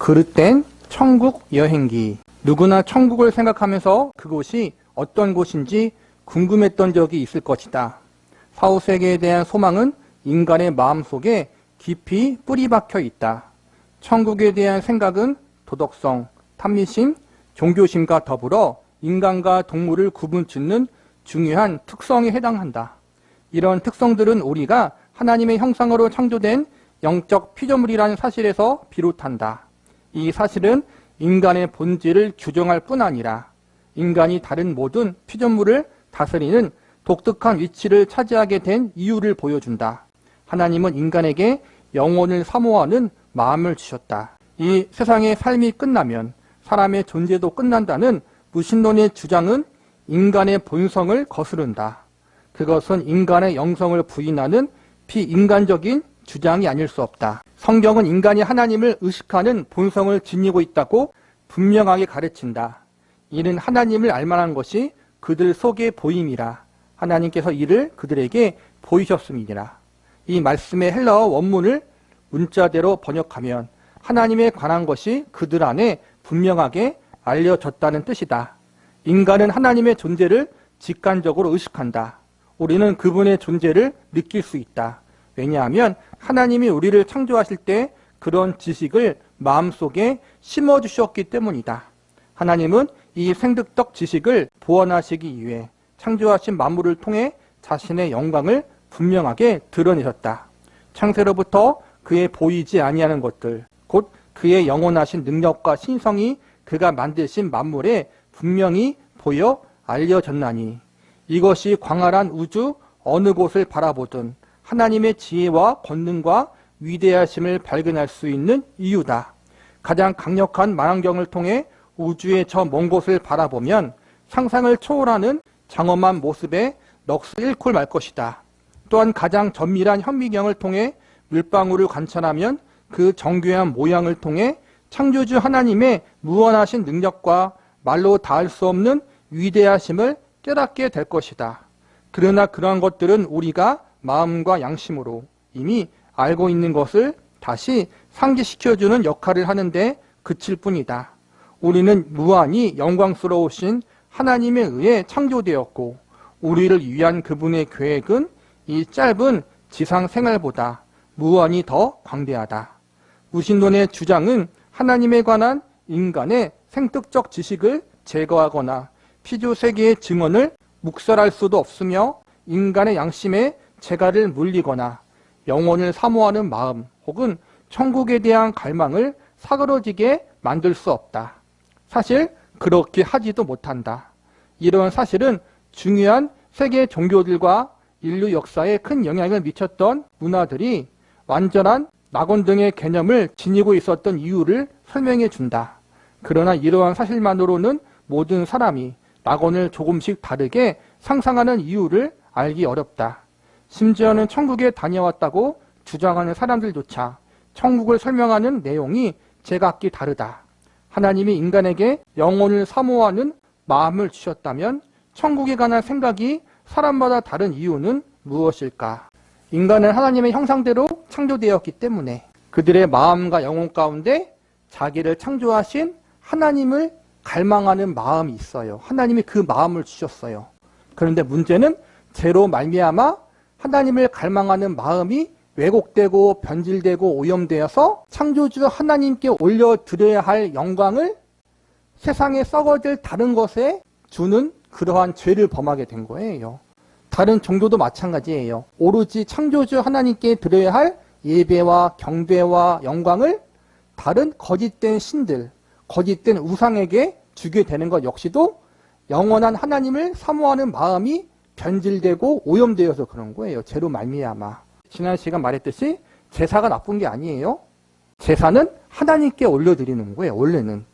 그릇된 천국 여행기. 누구나 천국을 생각하면서 그곳이 어떤 곳인지 궁금했던 적이 있을 것이다. 사후세계에 대한 소망은 인간의 마음속에 깊이 뿌리 박혀 있다. 천국에 대한 생각은 도덕성, 탐미심, 종교심과 더불어 인간과 동물을 구분짓는 중요한 특성에 해당한다. 이런 특성들은 우리가 하나님의 형상으로 창조된 영적 피조물이라는 사실에서 비롯한다. 이 사실은 인간의 본질을 규정할 뿐 아니라 인간이 다른 모든 피조물을 다스리는 독특한 위치를 차지하게 된 이유를 보여준다. 하나님은 인간에게 영혼을 사모하는 마음을 주셨다. 이 세상의 삶이 끝나면 사람의 존재도 끝난다는 무신론의 주장은 인간의 본성을 거스른다. 그것은 인간의 영성을 부인하는 비인간적인 주장이 아닐 수 없다. 성경은 인간이 하나님을 의식하는 본성을 지니고 있다고 분명하게 가르친다. 이는 하나님을 알만한 것이 그들 속에 보임이라. 하나님께서 이를 그들에게 보이셨음이니라. 이 말씀의 헬라어 원문을 문자대로 번역하면 하나님에 관한 것이 그들 안에 분명하게 알려졌다는 뜻이다. 인간은 하나님의 존재를 직관적으로 의식한다. 우리는 그분의 존재를 느낄 수 있다. 왜냐하면 하나님이 우리를 창조하실 때 그런 지식을 마음속에 심어주셨기 때문이다. 하나님은 이 생득적 지식을 보완하시기 위해 창조하신 만물을 통해 자신의 영광을 분명하게 드러내셨다. 창세로부터 그의 보이지 아니하는 것들, 곧 그의 영원하신 능력과 신성이 그가 만드신 만물에 분명히 보여 알려졌나니 이것이 광활한 우주 어느 곳을 바라보든 하나님의 지혜와 권능과 위대하심을 발견할 수 있는 이유다. 가장 강력한 망원경을 통해 우주의 저 먼 곳을 바라보면 상상을 초월하는 장엄한 모습에 넋을 잃고 말 것이다. 또한 가장 정밀한 현미경을 통해 물방울을 관찰하면 그 정교한 모양을 통해 창조주 하나님의 무한하신 능력과 말로 닿을 수 없는 위대하심을 깨닫게 될 것이다. 그러나 그러한 것들은 우리가 마음과 양심으로 이미 알고 있는 것을 다시 상기시켜주는 역할을 하는데 그칠 뿐이다. 우리는 무한히 영광스러우신 하나님에 의해 창조되었고 우리를 위한 그분의 계획은 이 짧은 지상 생활보다 무한히 더 광대하다. 무신론의 주장은 하나님에 관한 인간의 생특적 지식을 제거하거나 피조세계의 증언을 묵살할 수도 없으며 인간의 양심에 재갈을 물리거나 영혼을 사모하는 마음 혹은 천국에 대한 갈망을 사그러지게 만들 수 없다. 사실 그렇게 하지도 못한다. 이런 사실은 중요한 세계 종교들과 인류 역사에 큰 영향을 미쳤던 문화들이 완전한 낙원 등의 개념을 지니고 있었던 이유를 설명해 준다. 그러나 이러한 사실만으로는 모든 사람이 낙원을 조금씩 다르게 상상하는 이유를 알기 어렵다. 심지어는 천국에 다녀왔다고 주장하는 사람들조차 천국을 설명하는 내용이 제각기 다르다. 하나님이 인간에게 영혼을 사모하는 마음을 주셨다면 천국에 관한 생각이 사람마다 다른 이유는 무엇일까? 인간은 하나님의 형상대로 창조되었기 때문에 그들의 마음과 영혼 가운데 자기를 창조하신 하나님을 갈망하는 마음이 있어요. 하나님이 그 마음을 주셨어요. 그런데 문제는 죄로 말미암아 하나님을 갈망하는 마음이 왜곡되고 변질되고 오염되어서 창조주 하나님께 올려드려야 할 영광을 세상에 썩어질 다른 것에 주는 그러한 죄를 범하게 된 거예요. 다른 종교도 마찬가지예요. 오로지 창조주 하나님께 드려야 할 예배와 경배와 영광을 다른 거짓된 신들, 거짓된 우상에게 주게 되는 것 역시도 영원한 하나님을 사모하는 마음이 변질되고 오염되어서 그런 거예요. 죄로 말미암아. 지난 시간 말했듯이 제사가 나쁜 게 아니에요. 제사는 하나님께 올려드리는 거예요. 원래는.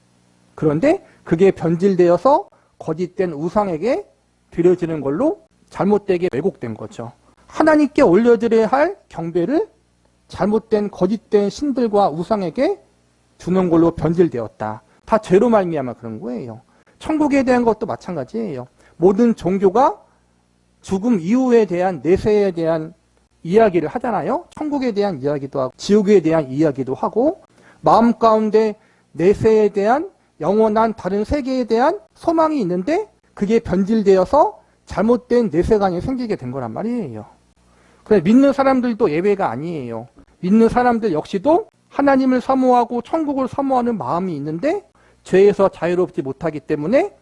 그런데 그게 변질되어서 거짓된 우상에게 드려지는 걸로 잘못되게 왜곡된 거죠. 하나님께 올려드려야 할 경배를 잘못된 거짓된 신들과 우상에게 주는 걸로 변질되었다. 다 죄로 말미암아 그런 거예요. 천국에 대한 것도 마찬가지예요. 모든 종교가 죽음 이후에 대한 내세에 대한 이야기를 하잖아요. 천국에 대한 이야기도 하고 지옥에 대한 이야기도 하고 마음 가운데 내세에 대한 영원한 다른 세계에 대한 소망이 있는데 그게 변질되어서 잘못된 내세관이 생기게 된 거란 말이에요. 그래, 믿는 사람들도 예외가 아니에요. 믿는 사람들 역시도 하나님을 사모하고 천국을 사모하는 마음이 있는데 죄에서 자유롭지 못하기 때문에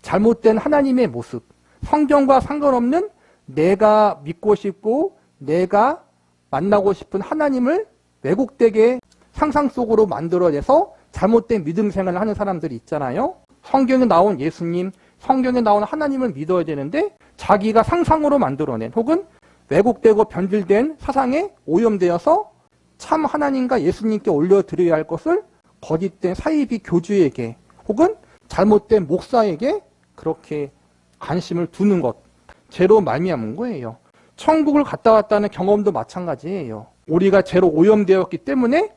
잘못된 하나님의 모습, 성경과 상관없는 내가 믿고 싶고 내가 만나고 싶은 하나님을 왜곡되게 상상 속으로 만들어내서 잘못된 믿음 생활을 하는 사람들이 있잖아요. 성경에 나온 예수님, 성경에 나온 하나님을 믿어야 되는데 자기가 상상으로 만들어낸 혹은 왜곡되고 변질된 사상에 오염되어서 참 하나님과 예수님께 올려드려야 할 것을 거짓된 사이비 교주에게 혹은 잘못된 목사에게 그렇게 관심을 두는 것, 죄로 말미암은 거예요. 천국을 갔다 왔다는 경험도 마찬가지예요. 우리가 죄로 오염되었기 때문에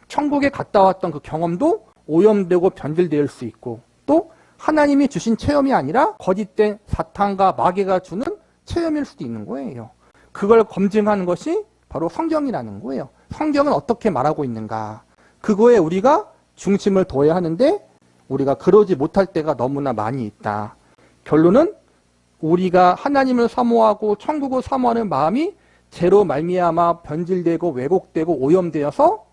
천국에 갔다 왔던 그 경험도 오염되고 변질될 수 있고 또 하나님이 주신 체험이 아니라 거짓된 사탄과 마귀가 주는 체험일 수도 있는 거예요. 그걸 검증하는 것이 바로 성경이라는 거예요. 성경은 어떻게 말하고 있는가. 그거에 우리가 중심을 둬야 하는데 우리가 그러지 못할 때가 너무나 많이 있다. 결론은 우리가 하나님을 사모하고 천국을 사모하는 마음이 죄로 말미암아 변질되고 왜곡되고 오염되어서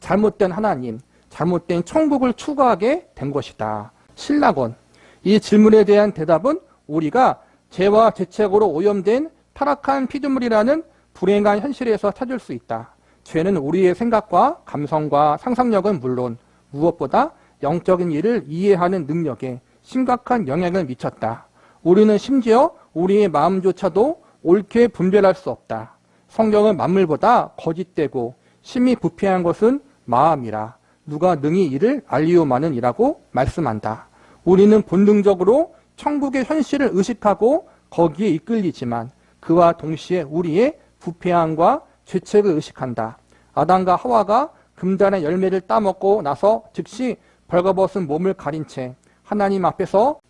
잘못된 하나님, 잘못된 천국을 추구하게 된 것이다. 신라건. 이 질문에 대한 대답은 우리가 죄와 죄책으로 오염된 타락한 피조물이라는 불행한 현실에서 찾을 수 있다. 죄는 우리의 생각과 감성과 상상력은 물론 무엇보다 영적인 일을 이해하는 능력에 심각한 영향을 미쳤다. 우리는 심지어 우리의 마음조차도 옳게 분별할 수 없다. 성경은 만물보다 거짓되고 심히 부패한 것은 마음이라 누가 능히 이를 알리오마는 이라고 말씀한다. 우리는 본능적으로 천국의 현실을 의식하고 거기에 이끌리지만 그와 동시에 우리의 부패함과 죄책을 의식한다. 아담과 하와가 금단의 열매를 따먹고 나서 즉시 벌거벗은 몸을 가린 채 하나님 앞에서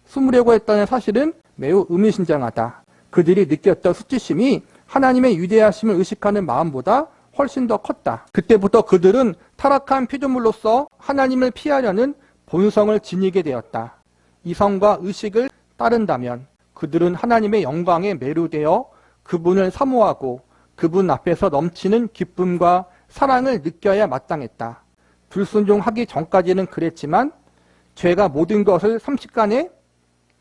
숨으려고 했다는 사실은 매우 의미심장하다. 그들이 느꼈던 수치심이 하나님의 위대하심을 의식하는 마음보다 훨씬 더 컸다. 그때부터 그들은 타락한 피조물로서 하나님을 피하려는 본성을 지니게 되었다. 이성과 의식을 따른다면 그들은 하나님의 영광에 매료되어 그분을 사모하고 그분 앞에서 넘치는 기쁨과 사랑을 느껴야 마땅했다. 불순종하기 전까지는 그랬지만 죄가 모든 것을 순식간에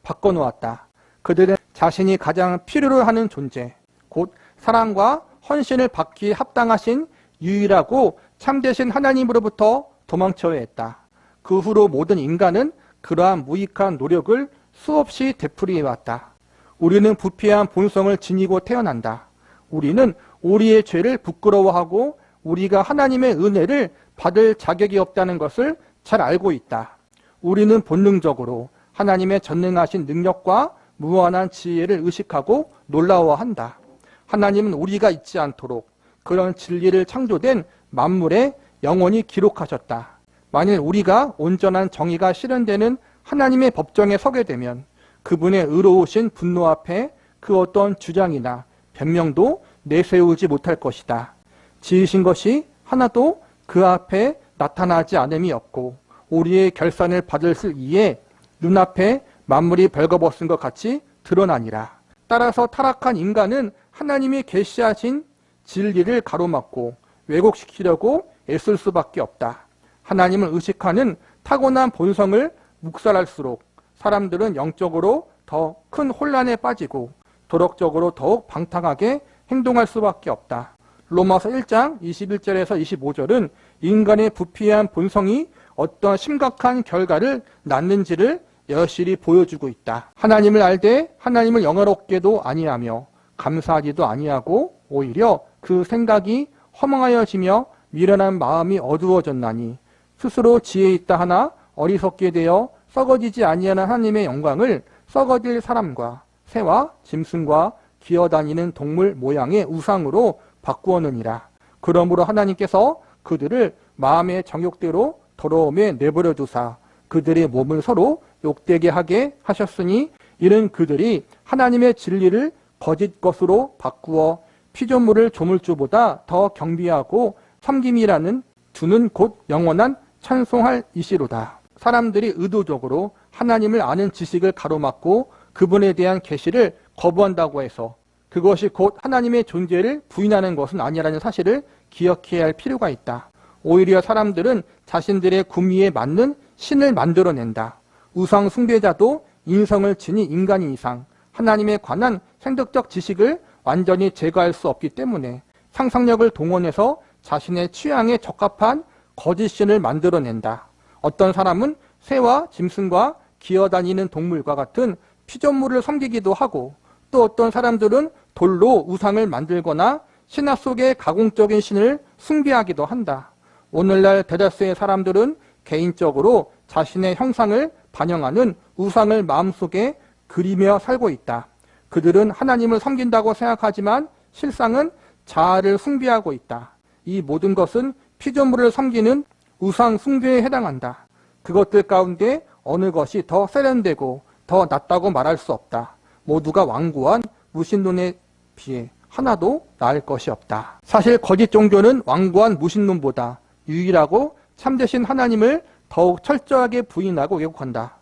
바꿔놓았다. 그들은 자신이 가장 필요로 하는 존재, 곧 사랑과 헌신을 받기에 합당하신 유일하고 참되신 하나님으로부터 도망쳐야 했다. 그 후로 모든 인간은 그러한 무익한 노력을 수없이 되풀이해왔다. 우리는 부패한 본성을 지니고 태어난다. 우리는 우리의 죄를 부끄러워하고 우리가 하나님의 은혜를 받을 자격이 없다는 것을 잘 알고 있다. 우리는 본능적으로 하나님의 전능하신 능력과 무한한 지혜를 의식하고 놀라워한다. 하나님은 우리가 잊지 않도록 그런 진리를 창조된 만물에 영원히 기록하셨다. 만일 우리가 온전한 정의가 실현되는 하나님의 법정에 서게 되면 그분의 의로우신 분노 앞에 그 어떤 주장이나 변명도 내세우지 못할 것이다. 지으신 것이 하나도 그 앞에 나타나지 않음이 없고 우리의 결산을 받을 이에 눈앞에 만물이 벌거벗은 것 같이 드러나니라. 따라서 타락한 인간은 하나님이 계시하신 진리를 가로막고 왜곡시키려고 애쓸 수밖에 없다. 하나님을 의식하는 타고난 본성을 묵살할수록 사람들은 영적으로 더 큰 혼란에 빠지고 도덕적으로 더욱 방탕하게 행동할 수밖에 없다. 로마서 1장 21절에서 25절은 인간의 부패한 본성이 어떤 심각한 결과를 낳는지를 여실히 보여주고 있다. 하나님을 알되 하나님을 영화롭게도 아니하며 감사하지도 아니하고 오히려 그 생각이 허망하여지며 미련한 마음이 어두워졌나니 스스로 지혜 있다 하나 어리석게 되어 썩어지지 아니하는 하나님의 영광을 썩어질 사람과 새와 짐승과 기어다니는 동물 모양의 우상으로 바꾸었느니라. 그러므로 하나님께서 그들을 마음의 정욕대로 더러움에 내버려 두사 그들의 몸을 서로 욕되게 하게 하셨으니 이는 그들이 하나님의 진리를 거짓 것으로 바꾸어 피조물을 조물주보다 더 경비하고 섬김이라는 주는 곧 영원한 찬송할 이시로다. 사람들이 의도적으로 하나님을 아는 지식을 가로막고 그분에 대한 계시를 거부한다고 해서 그것이 곧 하나님의 존재를 부인하는 것은 아니라는 사실을 기억해야 할 필요가 있다. 오히려 사람들은 자신들의 구미에 맞는 신을 만들어낸다. 우상 숭배자도 인성을 지닌 인간인 이상 하나님에 관한 생득적 지식을 완전히 제거할 수 없기 때문에 상상력을 동원해서 자신의 취향에 적합한 거짓 신을 만들어낸다. 어떤 사람은 새와 짐승과 기어다니는 동물과 같은 피조물을 섬기기도 하고 또 어떤 사람들은 돌로 우상을 만들거나 신화 속의 가공적인 신을 숭배하기도 한다. 오늘날 대다수의 사람들은 개인적으로 자신의 형상을 반영하는 우상을 마음속에 그리며 살고 있다. 그들은 하나님을 섬긴다고 생각하지만 실상은 자아를 숭배하고 있다. 이 모든 것은 피조물을 섬기는 우상 숭배에 해당한다. 그것들 가운데 어느 것이 더 세련되고 더 낫다고 말할 수 없다. 모두가 완고한 무신론에 비해 하나도 나을 것이 없다. 사실 거짓 종교는 완고한 무신론보다 유일하고 참되신 하나님을 더욱 철저하게 부인하고 왜곡한다.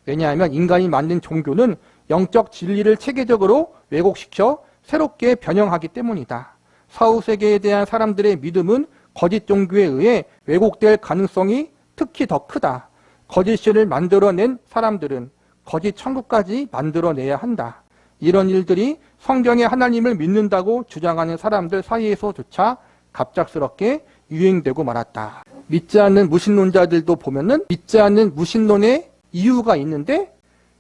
왜냐하면 인간이 만든 종교는 영적 진리를 체계적으로 왜곡시켜 새롭게 변형하기 때문이다. 사후세계에 대한 사람들의 믿음은 거짓 종교에 의해 왜곡될 가능성이 특히 더 크다. 거짓 신을 만들어낸 사람들은 거짓 천국까지 만들어내야 한다. 이런 일들이 성경의 하나님을 믿는다고 주장하는 사람들 사이에서조차 갑작스럽게 유행되고 말았다. 믿지 않는 무신론자들도 보면은 믿지 않는 무신론의 이유가 있는데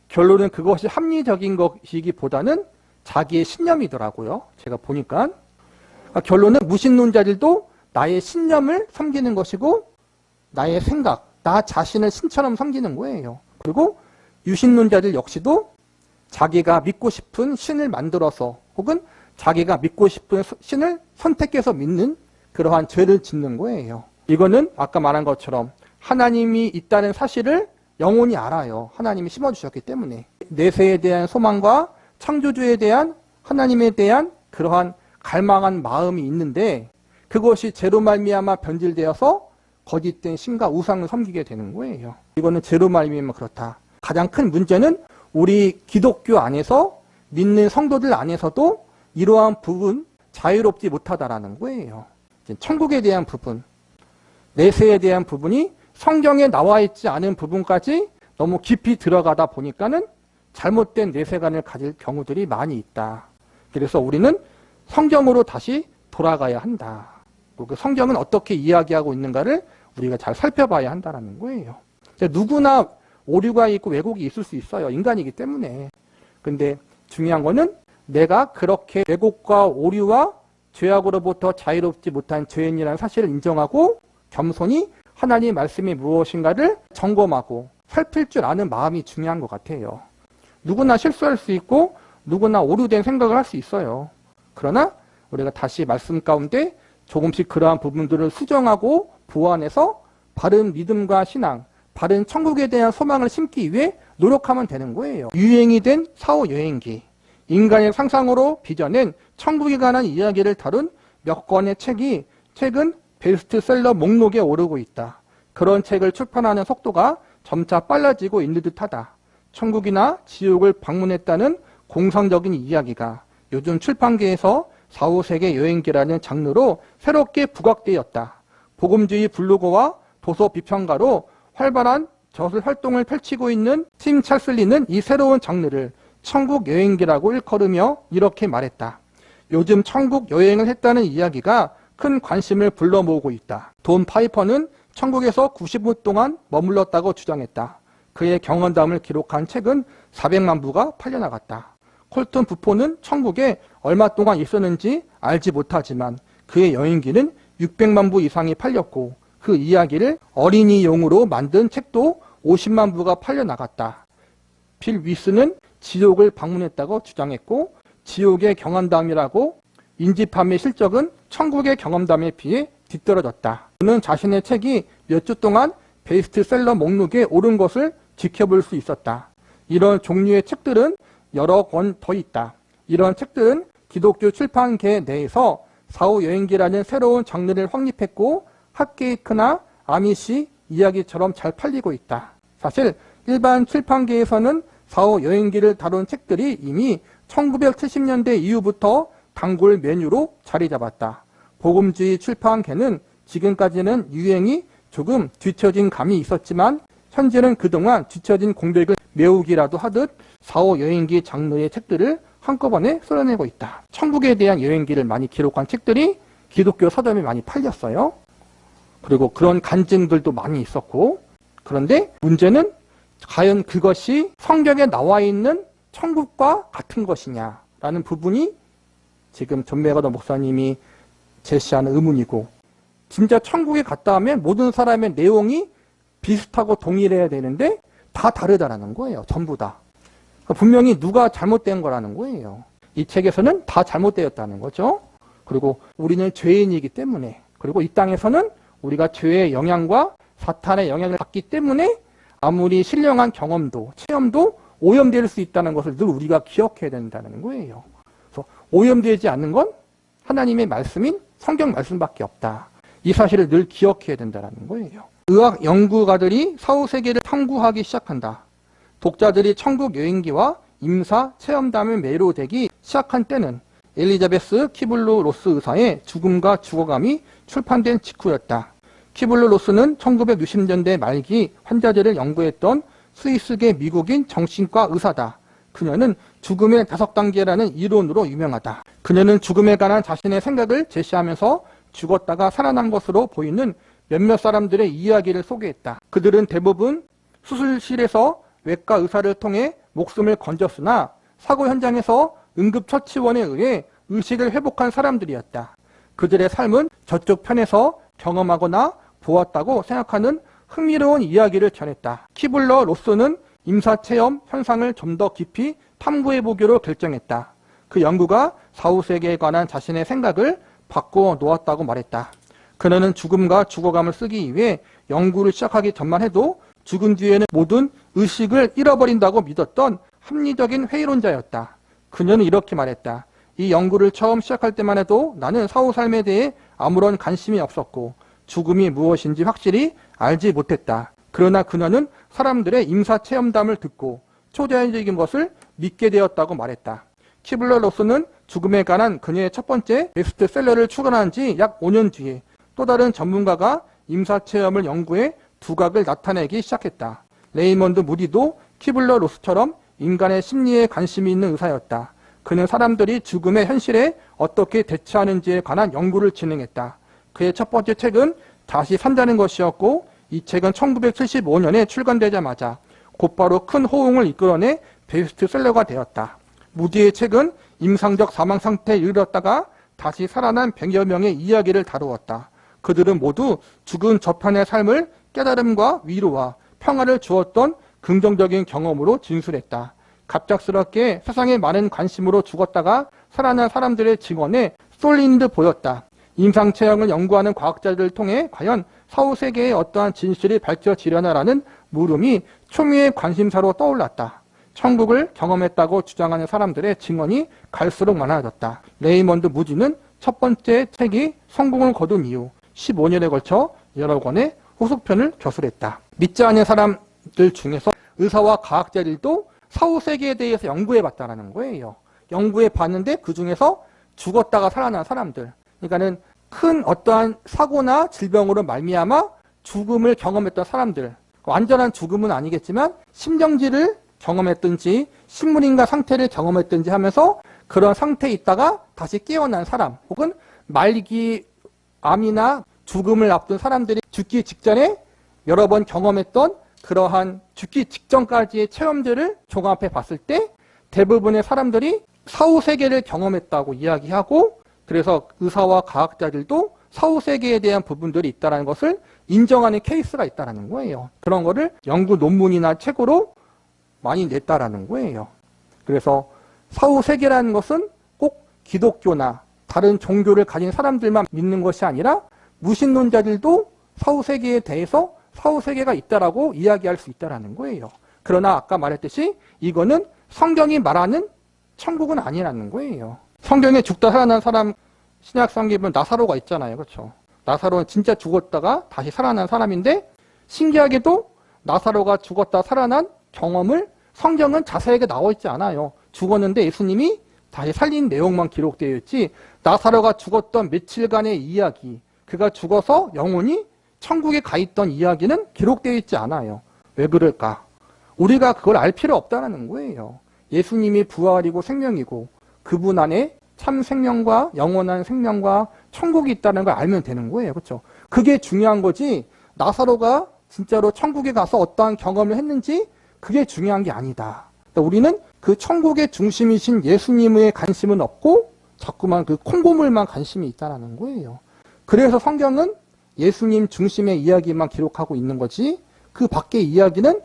결론은 그것이 합리적인 것이기보다는 자기의 신념이더라고요. 제가 보니까. 결론은 무신론자들도 나의 신념을 섬기는 것이고 나의 생각, 나 자신을 신처럼 섬기는 거예요. 그리고 유신론자들 역시도 자기가 믿고 싶은 신을 만들어서 혹은 자기가 믿고 싶은 신을 선택해서 믿는 그러한 죄를 짓는 거예요. 이거는 아까 말한 것처럼 하나님이 있다는 사실을 영원히 알아요. 하나님이 심어주셨기 때문에. 내세에 대한 소망과 창조주에 대한 하나님에 대한 그러한 갈망한 마음이 있는데 그것이 죄로 말미암아 변질되어서 거짓된 신과 우상을 섬기게 되는 거예요. 이거는 죄로 말미암아 그렇다. 가장 큰 문제는 우리 기독교 안에서 믿는 성도들 안에서도 이러한 부분 자유롭지 못하다라는 거예요. 천국에 대한 부분, 내세에 대한 부분이 성경에 나와 있지 않은 부분까지 너무 깊이 들어가다 보니까는 잘못된 내세관을 가질 경우들이 많이 있다. 그래서 우리는 성경으로 다시 돌아가야 한다. 그 성경은 어떻게 이야기하고 있는가를 우리가 잘 살펴봐야 한다는 거예요. 누구나 오류가 있고 왜곡이 있을 수 있어요. 인간이기 때문에. 근데 중요한 거는 내가 그렇게 왜곡과 오류와 죄악으로부터 자유롭지 못한 죄인이라는 사실을 인정하고 겸손히 하나님의 말씀이 무엇인가를 점검하고 살필 줄 아는 마음이 중요한 것 같아요. 누구나 실수할 수 있고 누구나 오류된 생각을 할 수 있어요. 그러나 우리가 다시 말씀 가운데 조금씩 그러한 부분들을 수정하고 보완해서 바른 믿음과 신앙, 바른 천국에 대한 소망을 심기 위해 노력하면 되는 거예요. 유행이 된 사후 여행기, 인간의 상상으로 빚어낸 천국에 관한 이야기를 다룬 몇 권의 책이 최근 베스트셀러 목록에 오르고 있다. 그런 책을 출판하는 속도가 점차 빨라지고 있는 듯하다. 천국이나 지옥을 방문했다는 공상적인 이야기가 요즘 출판계에서 사후세계 여행기라는 장르로 새롭게 부각되었다. 복음주의 블로거와 도서 비평가로 활발한 저술 활동을 펼치고 있는 팀 찰슬리는 이 새로운 장르를 천국 여행기라고 일컬으며 이렇게 말했다. 요즘 천국 여행을 했다는 이야기가 큰 관심을 불러 모으고 있다. 돈 파이퍼는 천국에서 90분 동안 머물렀다고 주장했다. 그의 경험담을 기록한 책은 400만 부가 팔려나갔다. 콜튼 부포는 천국에 얼마 동안 있었는지 알지 못하지만 그의 여행기는 600만 부 이상이 팔렸고 그 이야기를 어린이용으로 만든 책도 50만 부가 팔려나갔다. 필 위스는 지옥을 방문했다고 주장했고 지옥의 경험담이라고 인지판매 실적은 천국의 경험담에 비해 뒤떨어졌다. 그는 자신의 책이 몇 주 동안 베스트셀러 목록에 오른 것을 지켜볼 수 있었다. 이런 종류의 책들은 여러 권 더 있다. 이런 책들은 기독교 출판계 내에서 사후여행기라는 새로운 장르를 확립했고 핫케이크나 아미시, 이야기처럼 잘 팔리고 있다. 사실 일반 출판계에서는 4호 여행기를 다룬 책들이 이미 1970년대 이후부터 단골 메뉴로 자리 잡았다. 복음주의 출판계는 지금까지는 유행이 조금 뒤처진 감이 있었지만 현재는 그동안 뒤처진 공백을 메우기라도 하듯 4호 여행기 장르의 책들을 한꺼번에 쏟아내고 있다. 천국에 대한 여행기를 많이 기록한 책들이 기독교 서점에 많이 팔렸어요. 그리고 그런 간증들도 많이 있었고, 그런데 문제는 과연 그것이 성경에 나와 있는 천국과 같은 것이냐라는 부분이 지금 존 맥어더 목사님이 제시하는 의문이고, 진짜 천국에 갔다 하면 모든 사람의 내용이 비슷하고 동일해야 되는데 다 다르다라는 거예요. 전부 다. 분명히 누가 잘못된 거라는 거예요. 이 책에서는 다 잘못되었다는 거죠. 그리고 우리는 죄인이기 때문에, 그리고 이 땅에서는 우리가 죄의 영향과 사탄의 영향을 받기 때문에 아무리 신령한 경험도, 체험도 오염될 수 있다는 것을 늘 우리가 기억해야 된다는 거예요. 그래서 오염되지 않는 건 하나님의 말씀인 성경 말씀밖에 없다. 이 사실을 늘 기억해야 된다는 거예요. 의학 연구가들이 사후 세계를 탐구하기 시작한다. 독자들이 천국 여행기와 임사 체험담에 매료되기 시작한 때는 엘리자베스 키블러 로스 의사의 죽음과 죽어감이 출판된 직후였다. 키블러 로스는 1960년대 말기 환자들을 연구했던 스위스계 미국인 정신과 의사다. 그녀는 죽음의 5단계라는 이론으로 유명하다. 그녀는 죽음에 관한 자신의 생각을 제시하면서 죽었다가 살아난 것으로 보이는 몇몇 사람들의 이야기를 소개했다. 그들은 대부분 수술실에서 외과 의사를 통해 목숨을 건졌으나 사고 현장에서 응급처치원에 의해 의식을 회복한 사람들이었다. 그들의 삶은 저쪽 편에서 경험하거나 보았다고 생각하는 흥미로운 이야기를 전했다. 키블러 로스는 임사체험 현상을 좀 더 깊이 탐구해보기로 결정했다. 그 연구가 사후 세계에 관한 자신의 생각을 바꾸어 놓았다고 말했다. 그녀는 죽음과 죽어감을 쓰기 위해 연구를 시작하기 전만 해도 죽은 뒤에는 모든 의식을 잃어버린다고 믿었던 합리적인 회의론자였다. 그녀는 이렇게 말했다. 이 연구를 처음 시작할 때만 해도 나는 사후 삶에 대해 아무런 관심이 없었고 죽음이 무엇인지 확실히 알지 못했다. 그러나 그녀는 사람들의 임사체험담을 듣고 초자연적인 것을 믿게 되었다고 말했다. 키블러 로스는 죽음에 관한 그녀의 첫 번째 베스트셀러를 출간한 지 약 5년 뒤에 또 다른 전문가가 임사체험을 연구해 두각을 나타내기 시작했다. 레이먼드 무디도 키블러 로스처럼 인간의 심리에 관심이 있는 의사였다. 그는 사람들이 죽음의 현실에 어떻게 대처하는지에 관한 연구를 진행했다. 그의 첫 번째 책은 다시 산다는 것이었고 이 책은 1975년에 출간되자마자 곧바로 큰 호응을 이끌어내 베스트셀러가 되었다. 무디의 책은 임상적 사망 상태에 이르렀다가 다시 살아난 100여 명의 이야기를 다루었다. 그들은 모두 죽은 저편의 삶을 깨달음과 위로와 평화를 주었던 긍정적인 경험으로 진술했다. 갑작스럽게 세상에 많은 관심으로 죽었다가 살아난 사람들의 증언에 쏠린 듯 보였다. 임상체험을 연구하는 과학자들을 통해 과연 사후 세계에 어떠한 진실이 밝혀지려나라는 물음이 초미의 관심사로 떠올랐다. 천국을 경험했다고 주장하는 사람들의 증언이 갈수록 많아졌다. 레이먼드 무디는 첫 번째 책이 성공을 거둔 이후 15년에 걸쳐 여러 권의 후속편을 저술했다. 믿지 않는 사람들 중에서 의사와 과학자들도 사후 세계에 대해서 연구해봤다는 거예요. 연구해봤는데 그 중에서 죽었다가 살아난 사람들, 그러니까는 큰 어떠한 사고나 질병으로 말미암아 죽음을 경험했던 사람들, 완전한 죽음은 아니겠지만 심정지를 경험했든지 식물인가 상태를 경험했든지 하면서 그런 상태에 있다가 다시 깨어난 사람, 혹은 말기 암이나 죽음을 앞둔 사람들이 죽기 직전에 여러 번 경험했던 그러한 죽기 직전까지의 체험들을 종합해 봤을 때 대부분의 사람들이 사후 세계를 경험했다고 이야기하고, 그래서 의사와 과학자들도 사후 세계에 대한 부분들이 있다는 것을 인정하는 케이스가 있다는 거예요. 그런 거를 연구 논문이나 책으로 많이 냈다라는 거예요. 그래서 사후 세계라는 것은 꼭 기독교나 다른 종교를 가진 사람들만 믿는 것이 아니라 무신론자들도 사후 세계에 대해서 사후 세계가 있다라고 이야기할 수 있다라는 거예요. 그러나 아까 말했듯이 이거는 성경이 말하는 천국은 아니라는 거예요. 성경에 죽다 살아난 사람, 신약 성경에 보면 나사로가 있잖아요. 그렇죠? 나사로는 진짜 죽었다가 다시 살아난 사람인데 신기하게도 나사로가 죽었다 살아난 경험을 성경은 자세하게 나와 있지 않아요. 죽었는데 예수님이 다시 살린 내용만 기록되어 있지 나사로가 죽었던 며칠간의 이야기, 그가 죽어서 영혼이 천국에 가 있던 이야기는 기록되어 있지 않아요. 왜 그럴까? 우리가 그걸 알 필요 없다는 거예요. 예수님이 부활이고 생명이고 그분 안에 참 생명과 영원한 생명과 천국이 있다는 걸 알면 되는 거예요. 그렇죠? 그게 중요한 거지 나사로가 진짜로 천국에 가서 어떠한 경험을 했는지 그게 중요한 게 아니다. 그러니까 우리는 그 천국의 중심이신 예수님의 관심은 없고 자꾸만 그 콩고물만 관심이 있다는 거예요. 그래서 성경은 예수님 중심의 이야기만 기록하고 있는 거지 그 밖의 이야기는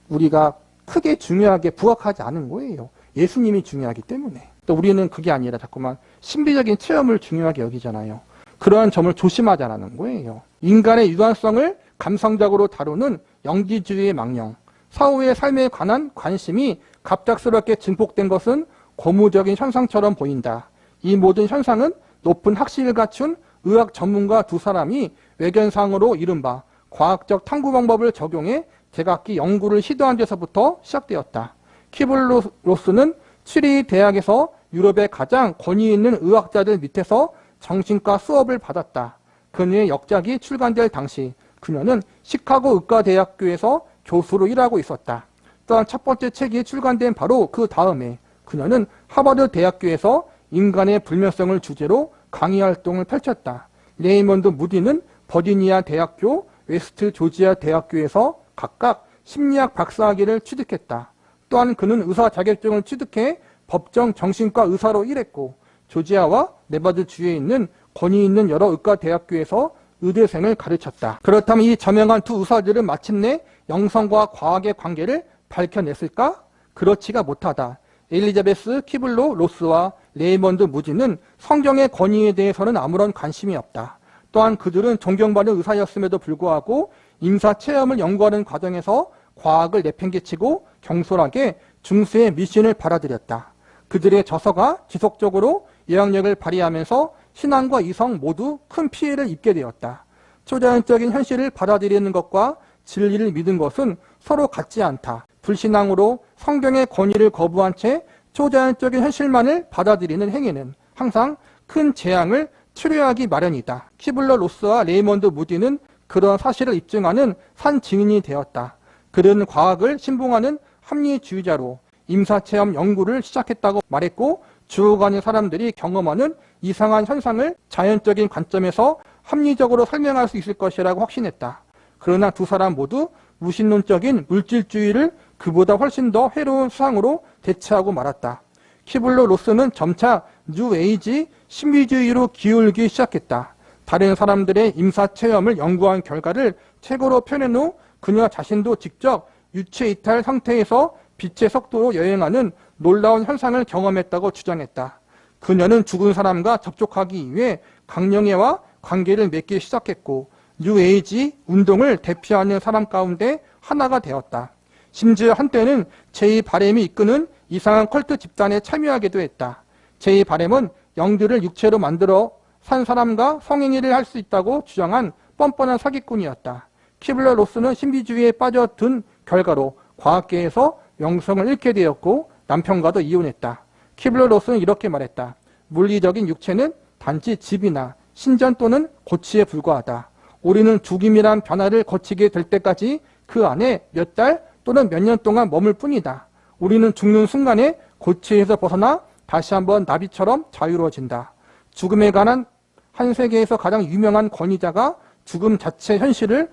우리가 크게 중요하게 부각하지 않은 거예요. 예수님이 중요하기 때문에. 또 우리는 그게 아니라 자꾸만 신비적인 체험을 중요하게 여기잖아요. 그러한 점을 조심하자는 거예요. 인간의 유한성을 감성적으로 다루는 영지주의의 망령, 사후의 삶에 관한 관심이 갑작스럽게 증폭된 것은 고무적인 현상처럼 보인다. 이 모든 현상은 높은 학식을 갖춘 의학 전문가 두 사람이 외견상으로 이른바 과학적 탐구 방법을 적용해 제각기 연구를 시도한 데서부터 시작되었다. 키블로스는 취리 대학에서 유럽의 가장 권위 있는 의학자들 밑에서 정신과 수업을 받았다. 그녀의 역작이 출간될 당시 그녀는 시카고 의과대학교에서 교수로 일하고 있었다. 또한 첫 번째 책이 출간된 바로 그 다음에 그녀는 하버드 대학교에서 인간의 불면성을 주제로 강의 활동을 펼쳤다. 레이먼드 무디는 버지니아 대학교, 웨스트 조지아 대학교에서 각각 심리학 박사학위를 취득했다. 또한 그는 의사 자격증을 취득해 법정 정신과 의사로 일했고 조지아와 네바드 주에 있는 권위 있는 여러 의과 대학교에서 의대생을 가르쳤다. 그렇다면 이 저명한 두 의사들은 마침내 영성과 과학의 관계를 밝혀냈을까? 그렇지가 못하다. 엘리자베스 키블로 로스와 레이먼드 무지는 성경의 권위에 대해서는 아무런 관심이 없다. 또한 그들은 존경받는 의사였음에도 불구하고 임사 체험을 연구하는 과정에서 과학을 내팽개치고 경솔하게 중수의 미신을 받아들였다. 그들의 저서가 지속적으로 영향력을 발휘하면서 신앙과 이성 모두 큰 피해를 입게 되었다. 초자연적인 현실을 받아들이는 것과 진리를 믿은 것은 서로 같지 않다. 불신앙으로 성경의 권위를 거부한 채 초자연적인 현실만을 받아들이는 행위는 항상 큰 재앙을 초래하기 마련이다. 키블러 로스와 레이먼드 무디는 그런 사실을 입증하는 산 증인이 되었다. 그들은 과학을 신봉하는 합리주의자로 임사체험 연구를 시작했다고 말했고 주어가는 사람들이 경험하는 이상한 현상을 자연적인 관점에서 합리적으로 설명할 수 있을 것이라고 확신했다. 그러나 두 사람 모두 무신론적인 물질주의를 그보다 훨씬 더 해로운 수상으로 대체하고 말았다. 키블러 로스는 점차 뉴에이지 신비주의로 기울기 시작했다. 다른 사람들의 임사체험을 연구한 결과를 책으로 펴낸 후 그녀 자신도 직접 유체이탈 상태에서 빛의 속도로 여행하는 놀라운 현상을 경험했다고 주장했다. 그녀는 죽은 사람과 접촉하기 위해 강령회와 관계를 맺기 시작했고 뉴에이지 운동을 대표하는 사람 가운데 하나가 되었다. 심지어 한때는 제2바렘이 이끄는 이상한 컬트 집단에 참여하기도 했다. 제2바렘은 영들을 육체로 만들어 산 사람과 성행위를 할 수 있다고 주장한 뻔뻔한 사기꾼이었다. 키블러 로스는 신비주의에 빠져든 결과로 과학계에서 명성을 잃게 되었고 남편과도 이혼했다. 키블러 로스는 이렇게 말했다. 물리적인 육체는 단지 집이나 신전 또는 고치에 불과하다. 우리는 죽임이란 변화를 거치게 될 때까지 그 안에 몇 달 또는 몇 년 동안 머물 뿐이다. 우리는 죽는 순간에 고치에서 벗어나 다시 한번 나비처럼 자유로워진다. 죽음에 관한 한 세계에서 가장 유명한 권위자가 죽음 자체 현실을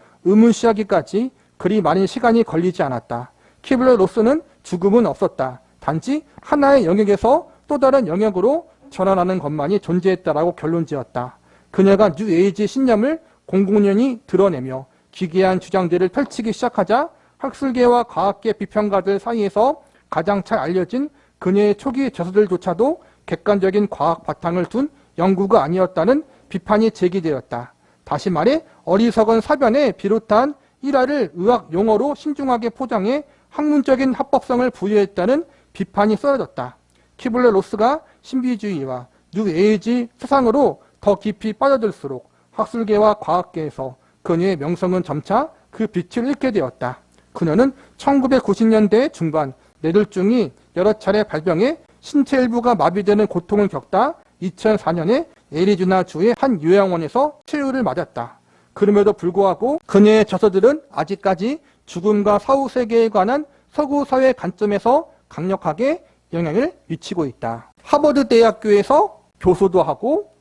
의문시하기까지 그리 많은 시간이 걸리지 않았다. 키블러 로스는 죽음은 없었다. 단지 하나의 영역에서 또 다른 영역으로 전환하는 것만이 존재했다라고 결론지었다. 그녀가 뉴에이지 신념을 공공연히 드러내며 기괴한 주장들을 펼치기 시작하자 학술계와 과학계 비평가들 사이에서 가장 잘 알려진 그녀의 초기 저서들조차도 객관적인 과학 바탕을 둔 연구가 아니었다는 비판이 제기되었다. 다시 말해 어리석은 사변에 비롯한 일화를 의학 용어로 신중하게 포장해 학문적인 합법성을 부여했다는 비판이 쏟아졌다. 키블러 로스가 신비주의와 뉴에이지 세상으로 더 깊이 빠져들수록 학술계와 과학계에서 그녀의 명성은 점차 그 빛을 잃게 되었다. 그녀는 1990년대 중반 뇌졸중이 여러 차례 발병해 신체 일부가 마비되는 고통을 겪다 2004년에 애리조나주의 한 요양원에서 치료를 맞았다. 그럼에도 불구하고 그녀의 저서들은 아직까지 죽음과 사후 세계에 관한 서구 사회 관점에서 강력하게 영향을 미치고 있다. 하버드 대학교에서 교수도 하고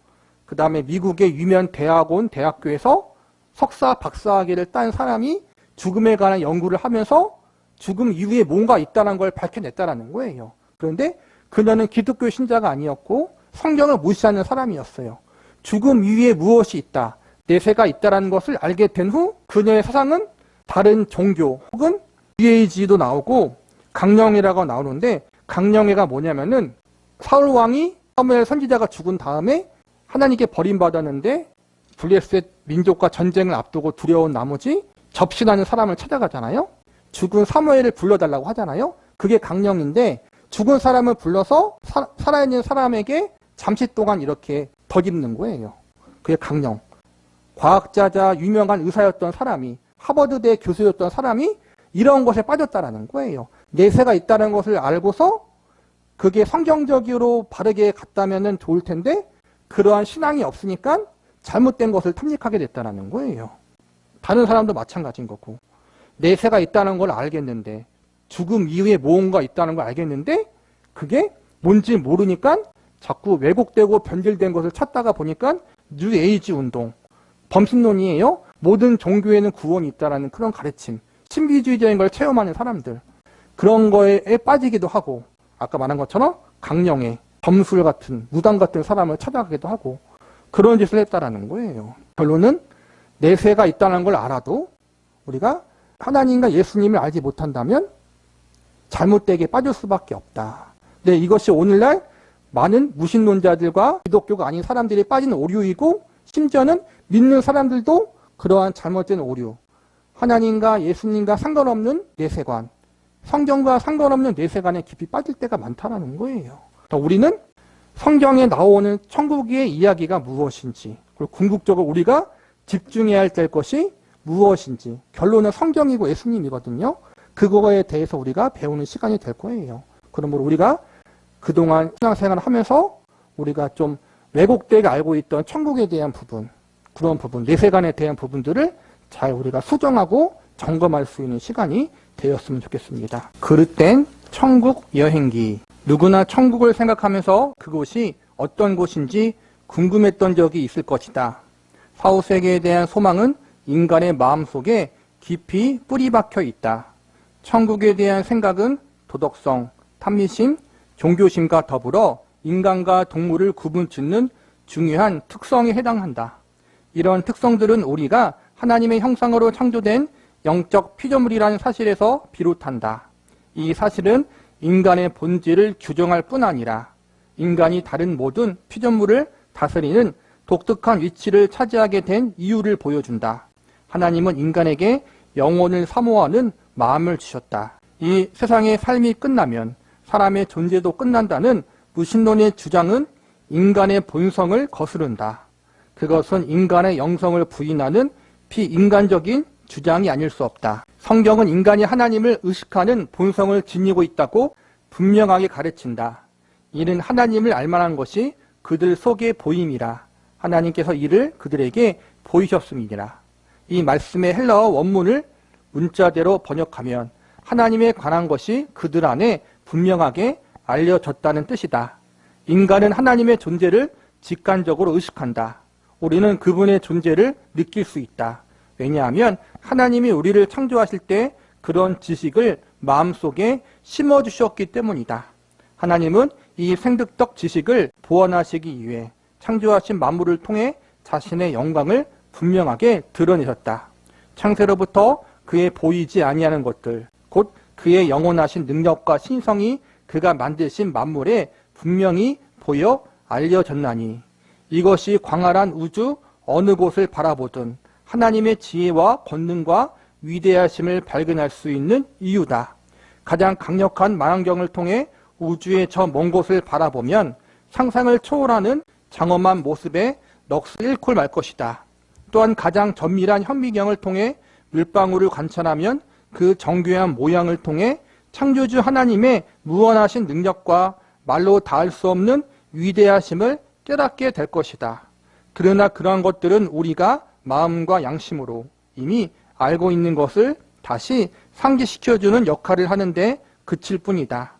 그 다음에 미국의 유명 대학원 대학교에서 석사 박사학위를 딴 사람이 죽음에 관한 연구를 하면서 죽음 이후에 뭔가 있다는 걸 밝혀냈다는 거예요. 그런데 그녀는 기독교 신자가 아니었고 성경을 무시하는 사람이었어요. 죽음 이후에 무엇이 있다, 내세가 있다는 것을 알게 된 후 그녀의 사상은 다른 종교 혹은 유해지도 나오고 강령회라고 나오는데, 강령회가 뭐냐면은 사울 왕이 사무엘 선지자가 죽은 다음에 하나님께 버림받았는데 블레셋 민족과 전쟁을 앞두고 두려운 나머지 접신하는 사람을 찾아가잖아요. 죽은 사무엘을 불러달라고 하잖아요. 그게 강령인데, 죽은 사람을 불러서 살아있는 사람에게 잠시 동안 이렇게 덧입는 거예요. 그게 강령. 과학자자 유명한 의사였던 사람이, 하버드대 교수였던 사람이 이런 것에 빠졌다라는 거예요. 내세가 있다는 것을 알고서 그게 성경적으로 바르게 갔다면 좋을 텐데 그러한 신앙이 없으니까 잘못된 것을 탐닉하게 됐다는 거예요. 다른 사람도 마찬가지인 거고, 내세가 있다는 걸 알겠는데, 죽음 이후에 무언가 있다는 걸 알겠는데 그게 뭔지 모르니까 자꾸 왜곡되고 변질된 것을 찾다가 보니까 뉴에이지 운동, 범신론이에요. 모든 종교에는 구원이 있다는 그런 가르침, 신비주의적인 걸 체험하는 사람들, 그런 거에 빠지기도 하고, 아까 말한 것처럼 강령의 점술 같은 무당 같은 사람을 찾아가기도 하고 그런 짓을 했다라는 거예요. 결론은 내세가 있다는 걸 알아도 우리가 하나님과 예수님을 알지 못한다면 잘못되게 빠질 수밖에 없다. 네, 이것이 오늘날 많은 무신론자들과 기독교가 아닌 사람들이 빠진 오류이고, 심지어는 믿는 사람들도 그러한 잘못된 오류, 하나님과 예수님과 상관없는 내세관, 성경과 상관없는 내세관에 깊이 빠질 때가 많다는 거예요. 우리는 성경에 나오는 천국의 이야기가 무엇인지, 그리고 궁극적으로 우리가 집중해야 할 것이 무엇인지, 결론은 성경이고 예수님이거든요. 그거에 대해서 우리가 배우는 시간이 될 거예요. 그러므로 우리가 그동안 신앙생활을 하면서 우리가 좀 왜곡되게 알고 있던 천국에 대한 부분, 그런 부분, 내세관에 대한 부분들을 잘 우리가 수정하고 점검할 수 있는 시간이 되었으면 좋겠습니다. 그릇된 천국 여행기. 누구나 천국을 생각하면서 그곳이 어떤 곳인지 궁금했던 적이 있을 것이다. 사후세계에 대한 소망은 인간의 마음속에 깊이 뿌리 박혀 있다. 천국에 대한 생각은 도덕성, 탐미심, 종교심과 더불어 인간과 동물을 구분짓는 중요한 특성에 해당한다. 이런 특성들은 우리가 하나님의 형상으로 창조된 영적 피조물이라는 사실에서 비롯한다. 이 사실은 인간의 본질을 규정할 뿐 아니라 인간이 다른 모든 피조물을 다스리는 독특한 위치를 차지하게 된 이유를 보여준다. 하나님은 인간에게 영혼을 사모하는 마음을 주셨다. 이 세상의 삶이 끝나면 사람의 존재도 끝난다는 무신론의 주장은 인간의 본성을 거스른다. 그것은 인간의 영성을 부인하는 비인간적인 주장이 아닐 수 없다. 성경은 인간이 하나님을 의식하는 본성을 지니고 있다고 분명하게 가르친다. 이는 하나님을 알만한 것이 그들 속에 보임이라. 하나님께서 이를 그들에게 보이셨음이니라. 이 말씀의 헬라어 원문을 문자대로 번역하면 하나님에 관한 것이 그들 안에 분명하게 알려졌다는 뜻이다. 인간은 하나님의 존재를 직관적으로 의식한다. 우리는 그분의 존재를 느낄 수 있다. 왜냐하면 하나님이 우리를 창조하실 때 그런 지식을 마음속에 심어주셨기 때문이다. 하나님은 이 생득적 지식을 보완하시기 위해 창조하신 만물을 통해 자신의 영광을 분명하게 드러내셨다. 창세로부터 그의 보이지 아니하는 것들, 곧 그의 영원하신 능력과 신성이 그가 만드신 만물에 분명히 보여 알려졌나니, 이것이 광활한 우주 어느 곳을 바라보든 하나님의 지혜와 권능과 위대하심을 발견할 수 있는 이유다. 가장 강력한 망원경을 통해 우주의 저 먼 곳을 바라보면 상상을 초월하는 장엄한 모습에 넋을 잃고 말 것이다. 또한 가장 정밀한 현미경을 통해 물방울을 관찰하면 그 정교한 모양을 통해 창조주 하나님의 무한하신 능력과 말로 닿을 수 없는 위대하심을 깨닫게 될 것이다. 그러나 그러한 것들은 우리가 마음과 양심으로 이미 알고 있는 것을 다시 상기시켜주는 역할을 하는데 그칠 뿐이다.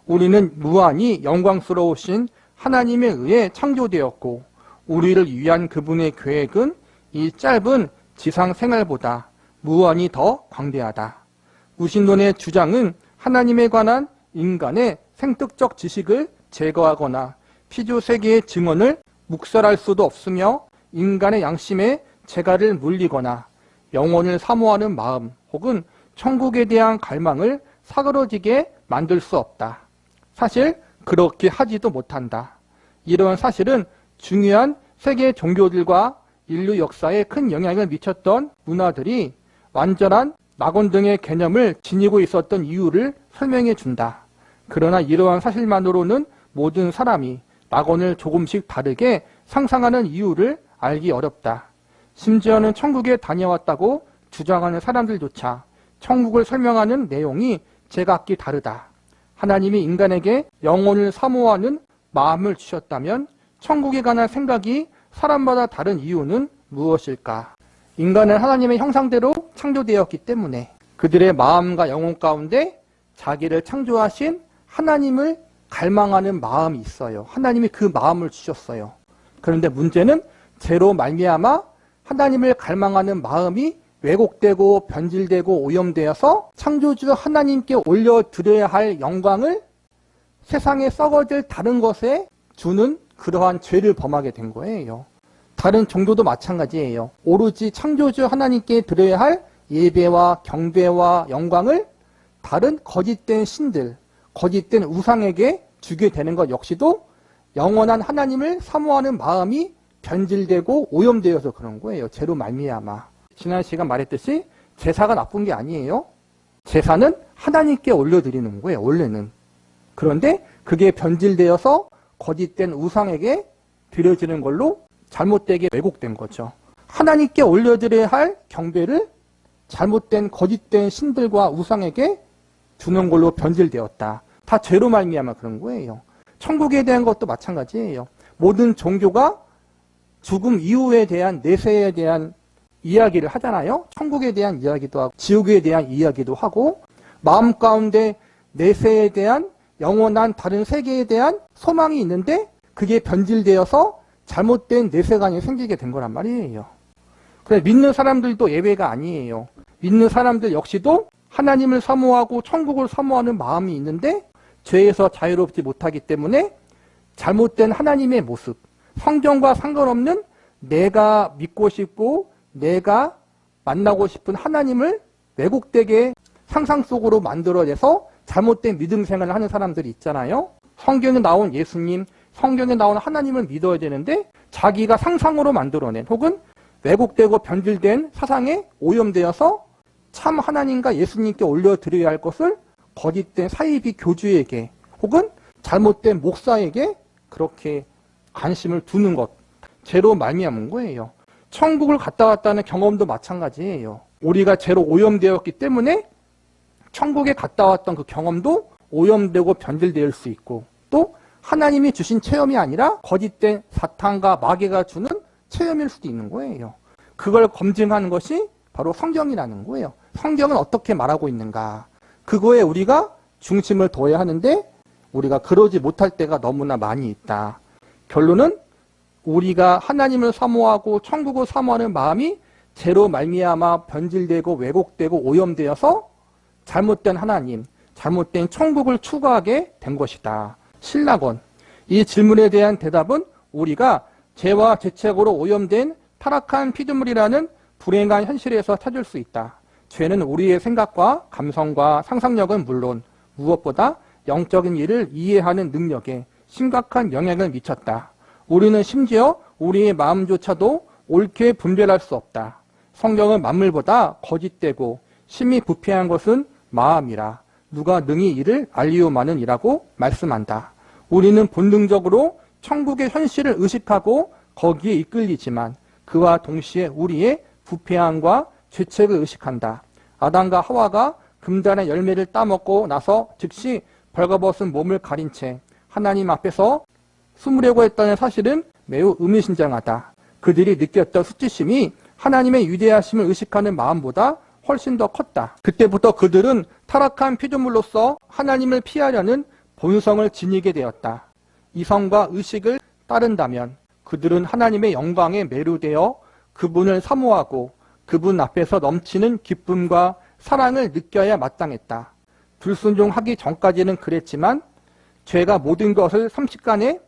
우리는 무한히 영광스러우신 하나님에 의해 창조되었고 우리를 위한 그분의 계획은 이 짧은 지상 생활보다 무한히 더 광대하다. 무신론의 주장은 하나님에 관한 인간의 생특적 지식을 제거하거나 피조세계의 증언을 묵살할 수도 없으며 인간의 양심에 재갈을 물리거나 영혼을 사모하는 마음 혹은 천국에 대한 갈망을 사그러지게 만들 수 없다. 사실 그렇게 하지도 못한다. 이런 사실은 중요한 세계 종교들과 인류 역사에 큰 영향을 미쳤던 문화들이 완전한 낙원 등의 개념을 지니고 있었던 이유를 설명해 준다. 그러나 이러한 사실만으로는 모든 사람이 낙원을 조금씩 다르게 상상하는 이유를 알기 어렵다. 심지어는 천국에 다녀왔다고 주장하는 사람들조차 천국을 설명하는 내용이 제각기 다르다. 하나님이 인간에게 영혼을 사모하는 마음을 주셨다면 천국에 관한 생각이 사람마다 다른 이유는 무엇일까? 인간은 하나님의 형상대로 창조되었기 때문에 그들의 마음과 영혼 가운데 자기를 창조하신 하나님을 갈망하는 마음이 있어요. 하나님이 그 마음을 주셨어요. 그런데 문제는 죄로 말미암아 하나님을 갈망하는 마음이 왜곡되고 변질되고 오염되어서 창조주 하나님께 올려드려야 할 영광을 세상에 썩어질 다른 것에 주는 그러한 죄를 범하게 된 거예요. 다른 종교도 마찬가지예요. 오로지 창조주 하나님께 드려야 할 예배와 경배와 영광을 다른 거짓된 신들, 거짓된 우상에게 주게 되는 것 역시도 영원한 하나님을 사모하는 마음이 변질되고 오염되어서 그런 거예요. 죄로 말미암아. 지난 시간 말했듯이 제사가 나쁜 게 아니에요. 제사는 하나님께 올려드리는 거예요. 원래는. 그런데 그게 변질되어서 거짓된 우상에게 드려지는 걸로 잘못되게 왜곡된 거죠. 하나님께 올려드려야 할 경배를 잘못된 거짓된 신들과 우상에게 주는 걸로 변질되었다. 다 죄로 말미암아 그런 거예요. 천국에 대한 것도 마찬가지예요. 모든 종교가 죽음 이후에 대한 내세에 대한 이야기를 하잖아요. 천국에 대한 이야기도 하고 지옥에 대한 이야기도 하고 마음 가운데 내세에 대한 영원한 다른 세계에 대한 소망이 있는데 그게 변질되어서 잘못된 내세관이 생기게 된 거란 말이에요. 그래 믿는 사람들도 예외가 아니에요. 믿는 사람들 역시도 하나님을 사모하고 천국을 사모하는 마음이 있는데 죄에서 자유롭지 못하기 때문에 잘못된 하나님의 모습, 성경과 상관없는 내가 믿고 싶고 내가 만나고 싶은 하나님을 왜곡되게 상상 속으로 만들어내서 잘못된 믿음 생활을 하는 사람들이 있잖아요. 성경에 나온 예수님, 성경에 나온 하나님을 믿어야 되는데 자기가 상상으로 만들어낸 혹은 왜곡되고 변질된 사상에 오염되어서 참 하나님과 예수님께 올려드려야 할 것을 거짓된 사이비 교주에게 혹은 잘못된 목사에게 그렇게 관심을 두는 것, 죄로 말미암은 거예요. 천국을 갔다 왔다는 경험도 마찬가지예요. 우리가 죄로 오염되었기 때문에 천국에 갔다 왔던 그 경험도 오염되고 변질될 수 있고 또 하나님이 주신 체험이 아니라 거짓된 사탄과 마귀가 주는 체험일 수도 있는 거예요. 그걸 검증하는 것이 바로 성경이라는 거예요. 성경은 어떻게 말하고 있는가. 그거에 우리가 중심을 둬야 하는데 우리가 그러지 못할 때가 너무나 많이 있다. 결론은 우리가 하나님을 사모하고 천국을 사모하는 마음이 죄로 말미암아 변질되고 왜곡되고 오염되어서 잘못된 하나님, 잘못된 천국을 추구하게 된 것이다. 신라권. 이 질문에 대한 대답은 우리가 죄와 죄책으로 오염된 타락한 피조물이라는 불행한 현실에서 찾을 수 있다. 죄는 우리의 생각과 감성과 상상력은 물론 무엇보다 영적인 일을 이해하는 능력에 심각한 영향을 미쳤다. 우리는 심지어 우리의 마음조차도 옳게 분별할 수 없다. 성경은 만물보다 거짓되고 심히 부패한 것은 마음이라 누가 능히 이를 알리오마는 이라고 말씀한다. 우리는 본능적으로 천국의 현실을 의식하고 거기에 이끌리지만 그와 동시에 우리의 부패함과 죄책을 의식한다. 아담과 하와가 금단의 열매를 따먹고 나서 즉시 벌거벗은 몸을 가린 채 하나님 앞에서 숨으려고 했다는 사실은 매우 의미심장하다. 그들이 느꼈던 수치심이 하나님의 위대하심을 의식하는 마음보다 훨씬 더 컸다. 그때부터 그들은 타락한 피조물로서 하나님을 피하려는 본성을 지니게 되었다. 이성과 의식을 따른다면 그들은 하나님의 영광에 매료되어 그분을 사모하고 그분 앞에서 넘치는 기쁨과 사랑을 느껴야 마땅했다. 불순종하기 전까지는 그랬지만 죄가 모든 것을 순식간에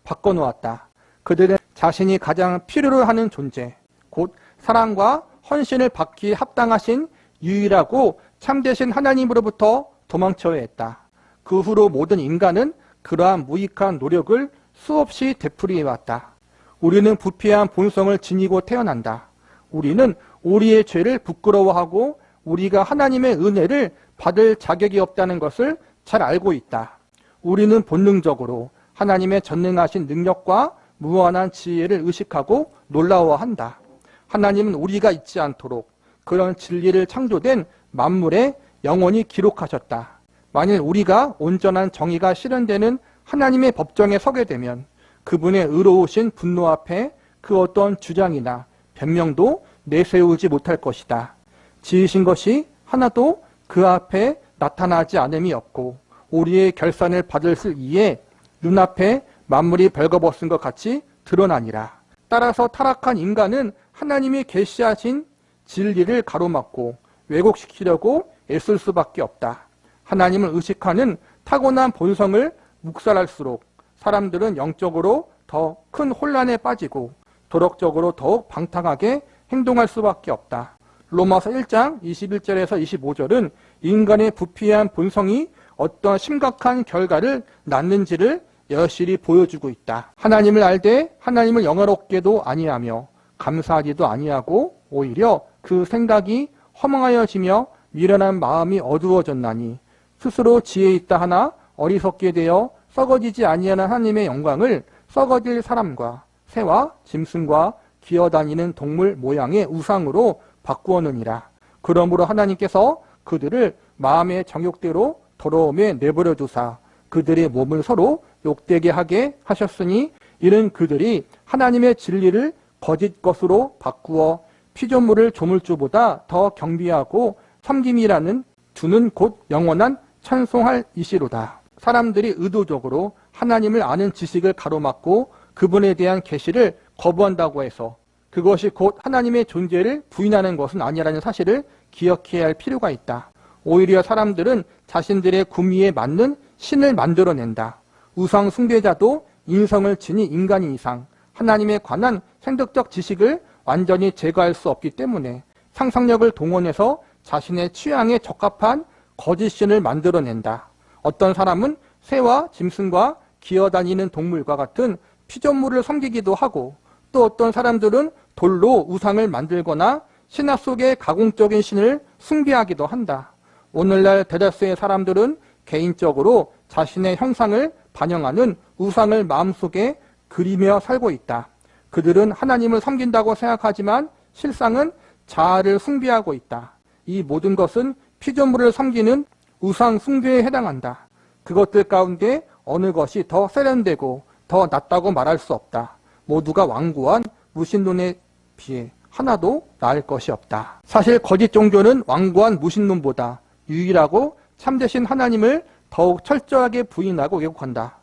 바꿔놓았다. 그들은 자신이 가장 필요로 하는 존재, 곧 사랑과 헌신을 받기 합당하신 유일하고 참되신 하나님으로부터 도망쳐야 했다. 그 후로 모든 인간은 그러한 무익한 노력을 수없이 되풀이해왔다. 우리는 부패한 본성을 지니고 태어난다. 우리는 우리의 죄를 부끄러워하고 우리가 하나님의 은혜를 받을 자격이 없다는 것을 잘 알고 있다. 우리는 본능적으로 하나님의 전능하신 능력과 무한한 지혜를 의식하고 놀라워한다. 하나님은 우리가 잊지 않도록 그런 진리를 창조된 만물에 영원히 기록하셨다. 만일 우리가 온전한 정의가 실현되는 하나님의 법정에 서게 되면 그분의 의로우신 분노 앞에 그 어떤 주장이나 변명도 내세우지 못할 것이다. 지으신 것이 하나도 그 앞에 나타나지 않음이 없고 우리의 결산을 받을 이에 눈앞에 만물이 벌거벗은 것 같이 드러나니라. 따라서 타락한 인간은 하나님이 계시하신 진리를 가로막고 왜곡시키려고 애쓸 수밖에 없다. 하나님을 의식하는 타고난 본성을 묵살할수록 사람들은 영적으로 더 큰 혼란에 빠지고 도덕적으로 더욱 방탕하게 행동할 수밖에 없다. 로마서 1장 21절에서 25절은 인간의 부패한 본성이 어떤 심각한 결과를 낳는지를 여실히 보여주고 있다. 하나님을 알되 하나님을 영화롭게도 아니하며 감사하지도 아니하고 오히려 그 생각이 허망하여지며 미련한 마음이 어두워졌나니 스스로 지혜 있다 하나 어리석게 되어 썩어지지 아니하는 하나님의 영광을 썩어질 사람과 새와 짐승과 기어다니는 동물 모양의 우상으로 바꾸었느니라. 그러므로 하나님께서 그들을 마음의 정욕대로 더러움에 내버려 두사 그들의 몸을 서로 욕되게 하게 하셨으니 이는 그들이 하나님의 진리를 거짓 것으로 바꾸어 피조물을 조물주보다 더 경비하고 섬김이라는 주는 곧 영원한 찬송할 이시로다. 사람들이 의도적으로 하나님을 아는 지식을 가로막고 그분에 대한 계시를 거부한다고 해서 그것이 곧 하나님의 존재를 부인하는 것은 아니라는 사실을 기억해야 할 필요가 있다. 오히려 사람들은 자신들의 구미에 맞는 신을 만들어낸다. 우상 숭배자도 인성을 지닌 인간인 이상 하나님에 관한 생득적 지식을 완전히 제거할 수 없기 때문에 상상력을 동원해서 자신의 취향에 적합한 거짓신을 만들어낸다. 어떤 사람은 새와 짐승과 기어다니는 동물과 같은 피조물을 섬기기도 하고 또 어떤 사람들은 돌로 우상을 만들거나 신화 속의 가공적인 신을 숭배하기도 한다. 오늘날 대다수의 사람들은 개인적으로 자신의 형상을 반영하는 우상을 마음속에 그리며 살고 있다. 그들은 하나님을 섬긴다고 생각하지만 실상은 자아를 숭배하고 있다. 이 모든 것은 피조물을 섬기는 우상 숭배에 해당한다. 그것들 가운데 어느 것이 더 세련되고 더 낫다고 말할 수 없다. 모두가 완고한 무신론에 비해 하나도 나을 것이 없다. 사실 거짓 종교는 완고한 무신론보다 유일하고 참되신 하나님을 더욱 철저하게 부인하고 왜곡한다.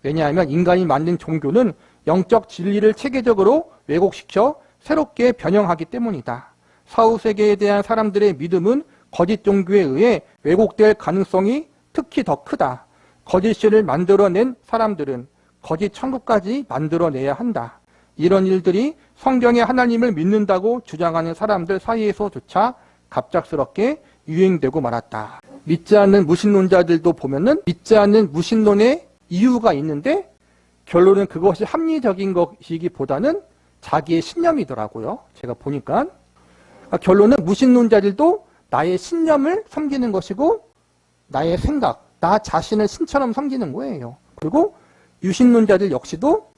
왜냐하면 인간이 만든 종교는 영적 진리를 체계적으로 왜곡시켜 새롭게 변형하기 때문이다. 사후세계에 대한 사람들의 믿음은 거짓 종교에 의해 왜곡될 가능성이 특히 더 크다. 거짓 신을 만들어낸 사람들은 거짓 천국까지 만들어내야 한다. 이런 일들이 성경에 하나님을 믿는다고 주장하는 사람들 사이에서조차 갑작스럽게 유행되고 말았다. 믿지 않는 무신론자들도 보면은 믿지 않는 무신론의 이유가 있는데 결론은 그것이 합리적인 것이기보다는 자기의 신념이더라고요. 제가 보니까. 결론은 무신론자들도 나의 신념을 섬기는 것이고 나의 생각, 나 자신을 신처럼 섬기는 거예요. 그리고 유신론자들 역시도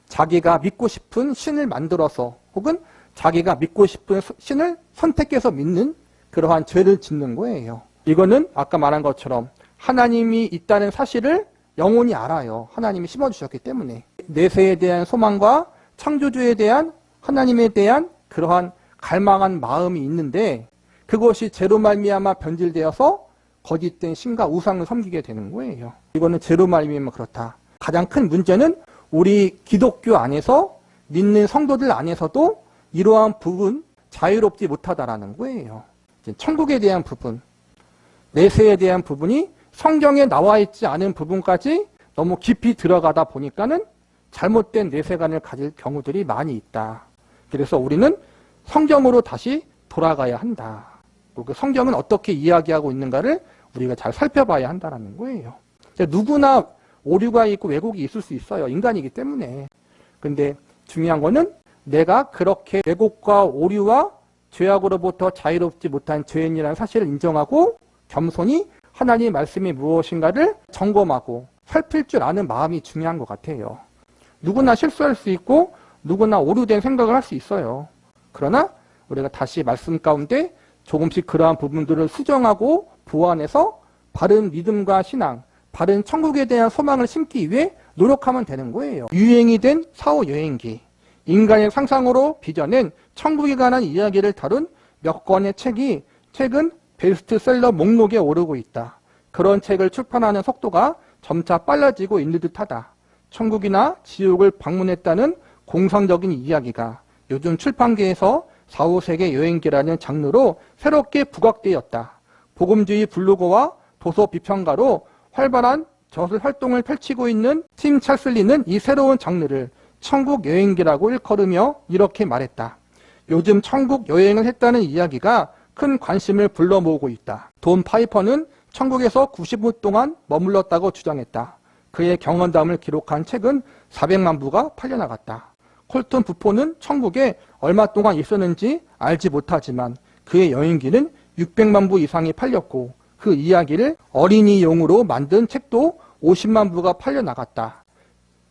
자기가 믿고 싶은 신을 만들어서 혹은 자기가 믿고 싶은 신을 선택해서 믿는 그러한 죄를 짓는 거예요. 이거는 아까 말한 것처럼 하나님이 있다는 사실을 영혼이 알아요. 하나님이 심어주셨기 때문에. 내세에 대한 소망과 창조주에 대한 하나님에 대한 그러한 갈망한 마음이 있는데 그것이 죄로 말미암아 변질되어서 거짓된 신과 우상을 섬기게 되는 거예요. 이거는 죄로 말미암아 그렇다. 가장 큰 문제는 우리 기독교 안에서 믿는 성도들 안에서도 이러한 부분 자유롭지 못하다라는 거예요. 천국에 대한 부분, 내세에 대한 부분이 성경에 나와 있지 않은 부분까지 너무 깊이 들어가다 보니까는 잘못된 내세관을 가질 경우들이 많이 있다. 그래서 우리는 성경으로 다시 돌아가야 한다. 그 성경은 어떻게 이야기하고 있는가를 우리가 잘 살펴봐야 한다는 거예요. 누구나 오류가 있고 왜곡이 있을 수 있어요. 인간이기 때문에. 근데 중요한 거는 내가 그렇게 왜곡과 오류와 죄악으로부터 자유롭지 못한 죄인이라는 사실을 인정하고 겸손히 하나님의 말씀이 무엇인가를 점검하고 살필 줄 아는 마음이 중요한 것 같아요. 누구나 실수할 수 있고 누구나 오류된 생각을 할 수 있어요. 그러나 우리가 다시 말씀 가운데 조금씩 그러한 부분들을 수정하고 보완해서 바른 믿음과 신앙, 바른 천국에 대한 소망을 심기 위해 노력하면 되는 거예요. 유행이 된 사후 여행기, 인간의 상상으로 빚어낸 천국에 관한 이야기를 다룬 몇 권의 책이 최근 베스트셀러 목록에 오르고 있다. 그런 책을 출판하는 속도가 점차 빨라지고 있는 듯하다. 천국이나 지옥을 방문했다는 공상적인 이야기가 요즘 출판계에서 4, 5세계 여행기라는 장르로 새롭게 부각되었다. 복음주의 블로거와 도서 비평가로 활발한 저술 활동을 펼치고 있는 팀 찰슬리는 이 새로운 장르를 천국 여행기라고 일컬으며 이렇게 말했다. 요즘 천국 여행을 했다는 이야기가 큰 관심을 불러 모으고 있다. 돈 파이퍼는 천국에서 90분 동안 머물렀다고 주장했다. 그의 경험담을 기록한 책은 400만 부가 팔려나갔다. 콜튼 부포는 천국에 얼마 동안 있었는지 알지 못하지만 그의 여행기는 600만 부 이상이 팔렸고 그 이야기를 어린이용으로 만든 책도 50만 부가 팔려나갔다.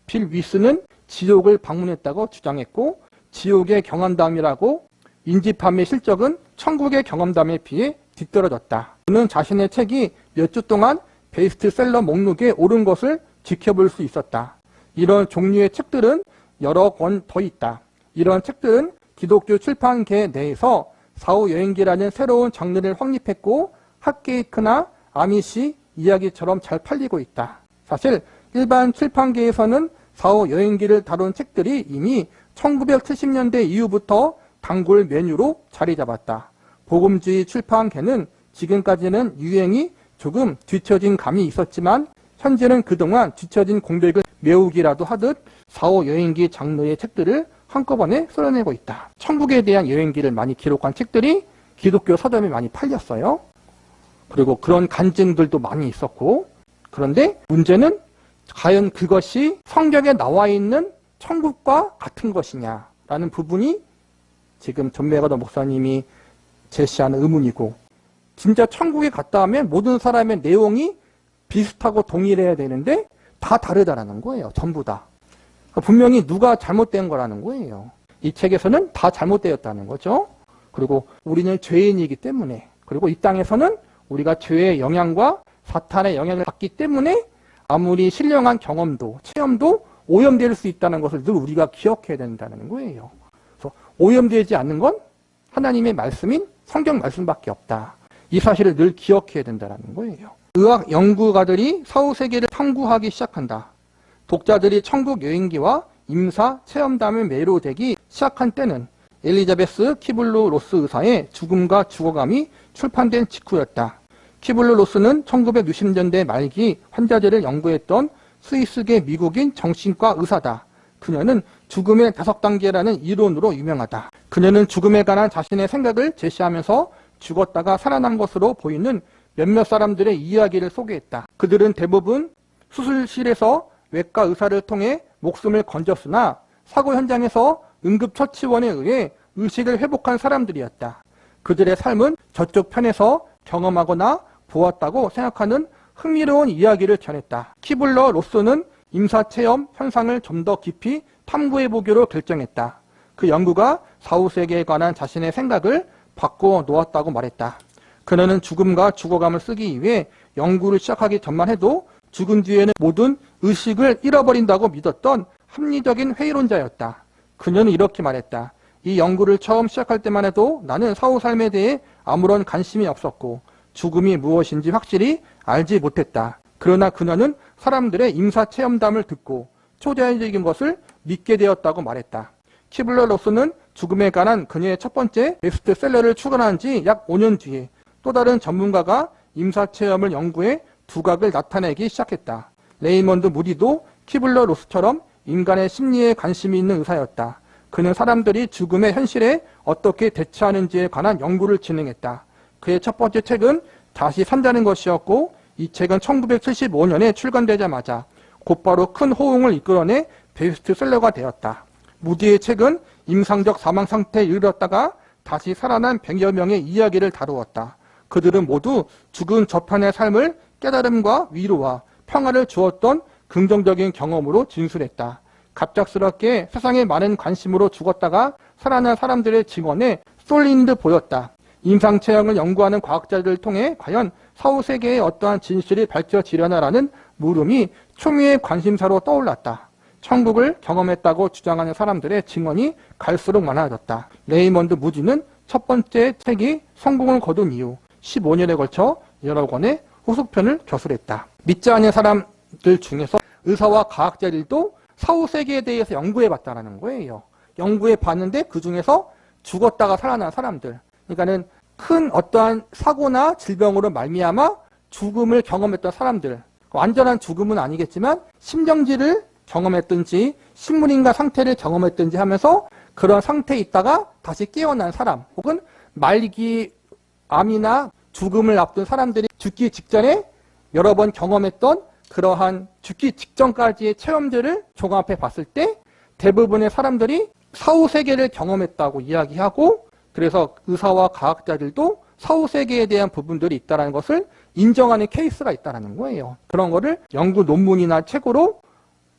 빌 위스는 지옥을 방문했다고 주장했고 지옥의 경험담이라고 인지판매 실적은 천국의 경험담에 비해 뒤떨어졌다. 그는 자신의 책이 몇 주 동안 베스트셀러 목록에 오른 것을 지켜볼 수 있었다. 이런 종류의 책들은 여러 권 더 있다. 이런 책들은 기독교 출판계 내에서 사후 여행기라는 새로운 장르를 확립했고 핫케이크나 아미시 이야기처럼 잘 팔리고 있다. 사실 일반 출판계에서는 사후 여행기를 다룬 책들이 이미 1970년대 이후부터 단골 메뉴로 자리 잡았다. 복음주의 출판계는 지금까지는 유행이 조금 뒤처진 감이 있었지만 현재는 그동안 뒤처진 공백을 메우기라도 하듯 사후 여행기 장르의 책들을 한꺼번에 쏟아내고 있다. 천국에 대한 여행기를 많이 기록한 책들이 기독교 서점에 많이 팔렸어요. 그리고 그런 간증들도 많이 있었고 그런데 문제는 과연 그것이 성경에 나와 있는 천국과 같은 것이냐라는 부분이 지금 존 맥어더 목사님이 제시하는 의문이고 진짜 천국에 갔다 하면 모든 사람의 내용이 비슷하고 동일해야 되는데 다 다르다라는 거예요. 전부 다. 분명히 누가 잘못된 거라는 거예요. 이 책에서는 다 잘못되었다는 거죠. 그리고 우리는 죄인이기 때문에 그리고 이 땅에서는 우리가 죄의 영향과 사탄의 영향을 받기 때문에 아무리 신령한 경험도 체험도 오염될 수 있다는 것을 늘 우리가 기억해야 된다는 거예요. 그래서 오염되지 않는 건 하나님의 말씀인 성경 말씀밖에 없다. 이 사실을 늘 기억해야 된다는 거예요. 의학 연구가들이 사후 세계를 탐구하기 시작한다. 독자들이 천국 여행기와 임사 체험담에 매료되기 시작한 때는 엘리자베스 키블러 로스 의사의 죽음과 죽어감이 출판된 직후였다. 키블러 로스는 1960년대 말기 환자들을 연구했던 스위스계 미국인 정신과 의사다. 그녀는 죽음의 5단계라는 이론으로 유명하다. 그녀는 죽음에 관한 자신의 생각을 제시하면서 죽었다가 살아난 것으로 보이는 몇몇 사람들의 이야기를 소개했다. 그들은 대부분 수술실에서 외과 의사를 통해 목숨을 건졌으나 사고 현장에서 응급처치원에 의해 의식을 회복한 사람들이었다. 그들의 삶은 저쪽 편에서 경험하거나 보았다고 생각하는 흥미로운 이야기를 전했다. 키블러 로스는 임사체험 현상을 좀 더 깊이 탐구해보기로 결정했다. 그 연구가 사후세계에 관한 자신의 생각을 바꾸어 놓았다고 말했다. 그녀는 죽음과 죽어감을 쓰기 위해 연구를 시작하기 전만 해도 죽은 뒤에는 모든 의식을 잃어버린다고 믿었던 합리적인 회의론자였다. 그녀는 이렇게 말했다. 이 연구를 처음 시작할 때만 해도 나는 사후 삶에 대해 아무런 관심이 없었고 죽음이 무엇인지 확실히 알지 못했다. 그러나 그녀는 사람들의 임사체험담을 듣고 초자연적인 것을 믿게 되었다고 말했다. 키블러-로스는 죽음에 관한 그녀의 첫 번째 베스트셀러를 출간한 지 약 5년 뒤에 또 다른 전문가가 임사체험을 연구해 두각을 나타내기 시작했다. 레이먼드 무디도 키블러-로스처럼 인간의 심리에 관심이 있는 의사였다. 그는 사람들이 죽음의 현실에 어떻게 대처하는지에 관한 연구를 진행했다. 그의 첫 번째 책은 다시 산다는 것이었고 이 책은 1975년에 출간되자마자 곧바로 큰 호응을 이끌어내 베스트셀러가 되었다. 무디의 책은 임상적 사망 상태에 이르렀다가 다시 살아난 100여 명의 이야기를 다루었다. 그들은 모두 죽은 저편의 삶을 깨달음과 위로와 평화를 주었던 긍정적인 경험으로 진술했다. 갑작스럽게 세상에 많은 관심으로 죽었다가 살아난 사람들의 증언에 쏠린 듯 보였다. 임상체험을 연구하는 과학자들을 통해 과연 사후세계에 어떠한 진실이 밝혀지려나라는 물음이 초미의 관심사로 떠올랐다. 천국을 경험했다고 주장하는 사람들의 증언이 갈수록 많아졌다. 레이먼드 무디는 첫 번째 책이 성공을 거둔 이후 15년에 걸쳐 여러 권의 후속편을 저술했다. 믿지 않는 사람들 중에서 의사와 과학자들도 사후세계에 대해서 연구해봤다는 거예요. 연구해봤는데 그 중에서 죽었다가 살아난 사람들, 그러니까는 큰 어떠한 사고나 질병으로 말미암아 죽음을 경험했던 사람들, 완전한 죽음은 아니겠지만 심정지를 경험했든지 식물인간 상태를 경험했든지 하면서 그런 상태에 있다가 다시 깨어난 사람, 혹은 말기 암이나 죽음을 앞둔 사람들이 죽기 직전에 여러 번 경험했던 그러한 죽기 직전까지의 체험들을 종합해 봤을 때 대부분의 사람들이 사후세계를 경험했다고 이야기하고, 그래서 의사와 과학자들도 사후세계에 대한 부분들이 있다는 것을 인정하는 케이스가 있다는 거예요. 그런 거를 연구 논문이나 책으로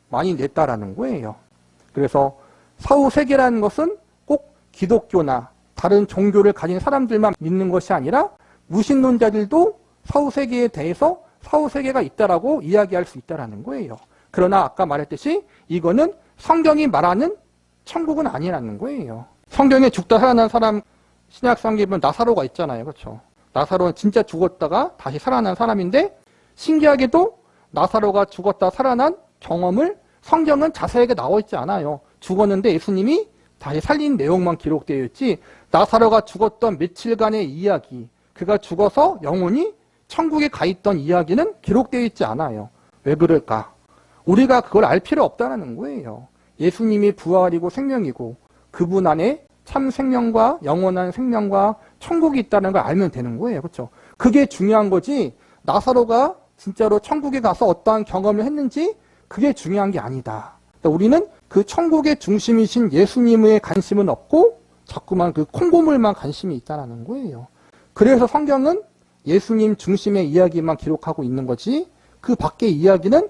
많이 냈다라는 거예요. 그래서 사후세계라는 것은 꼭 기독교나 다른 종교를 가진 사람들만 믿는 것이 아니라 무신론자들도 사후세계에 대해서 사후세계가 있다라고 이야기할 수 있다는 거예요. 그러나 아까 말했듯이 이거는 성경이 말하는 천국은 아니라는 거예요. 성경에 죽다 살아난 사람, 신약성경에 보면 나사로가 있잖아요. 그렇죠? 나사로는 진짜 죽었다가 다시 살아난 사람인데, 신기하게도 나사로가 죽었다 살아난 경험을 성경은 자세하게 나와 있지 않아요. 죽었는데 예수님이 다시 살린 내용만 기록되어 있지, 나사로가 죽었던 며칠간의 이야기, 그가 죽어서 영혼이 천국에 가 있던 이야기는 기록되어 있지 않아요. 왜 그럴까? 우리가 그걸 알 필요 없다는 거예요. 예수님이 부활이고 생명이고 그분 안에 참 생명과 영원한 생명과 천국이 있다는 걸 알면 되는 거예요. 그렇죠? 그게 중요한 거지, 나사로가 진짜로 천국에 가서 어떠한 경험을 했는지 그게 중요한 게 아니다. 그러니까 우리는 그 천국의 중심이신 예수님의 관심은 없고 자꾸만 그 콩고물만 관심이 있다는 거예요. 그래서 성경은 예수님 중심의 이야기만 기록하고 있는 거지, 그 밖의 이야기는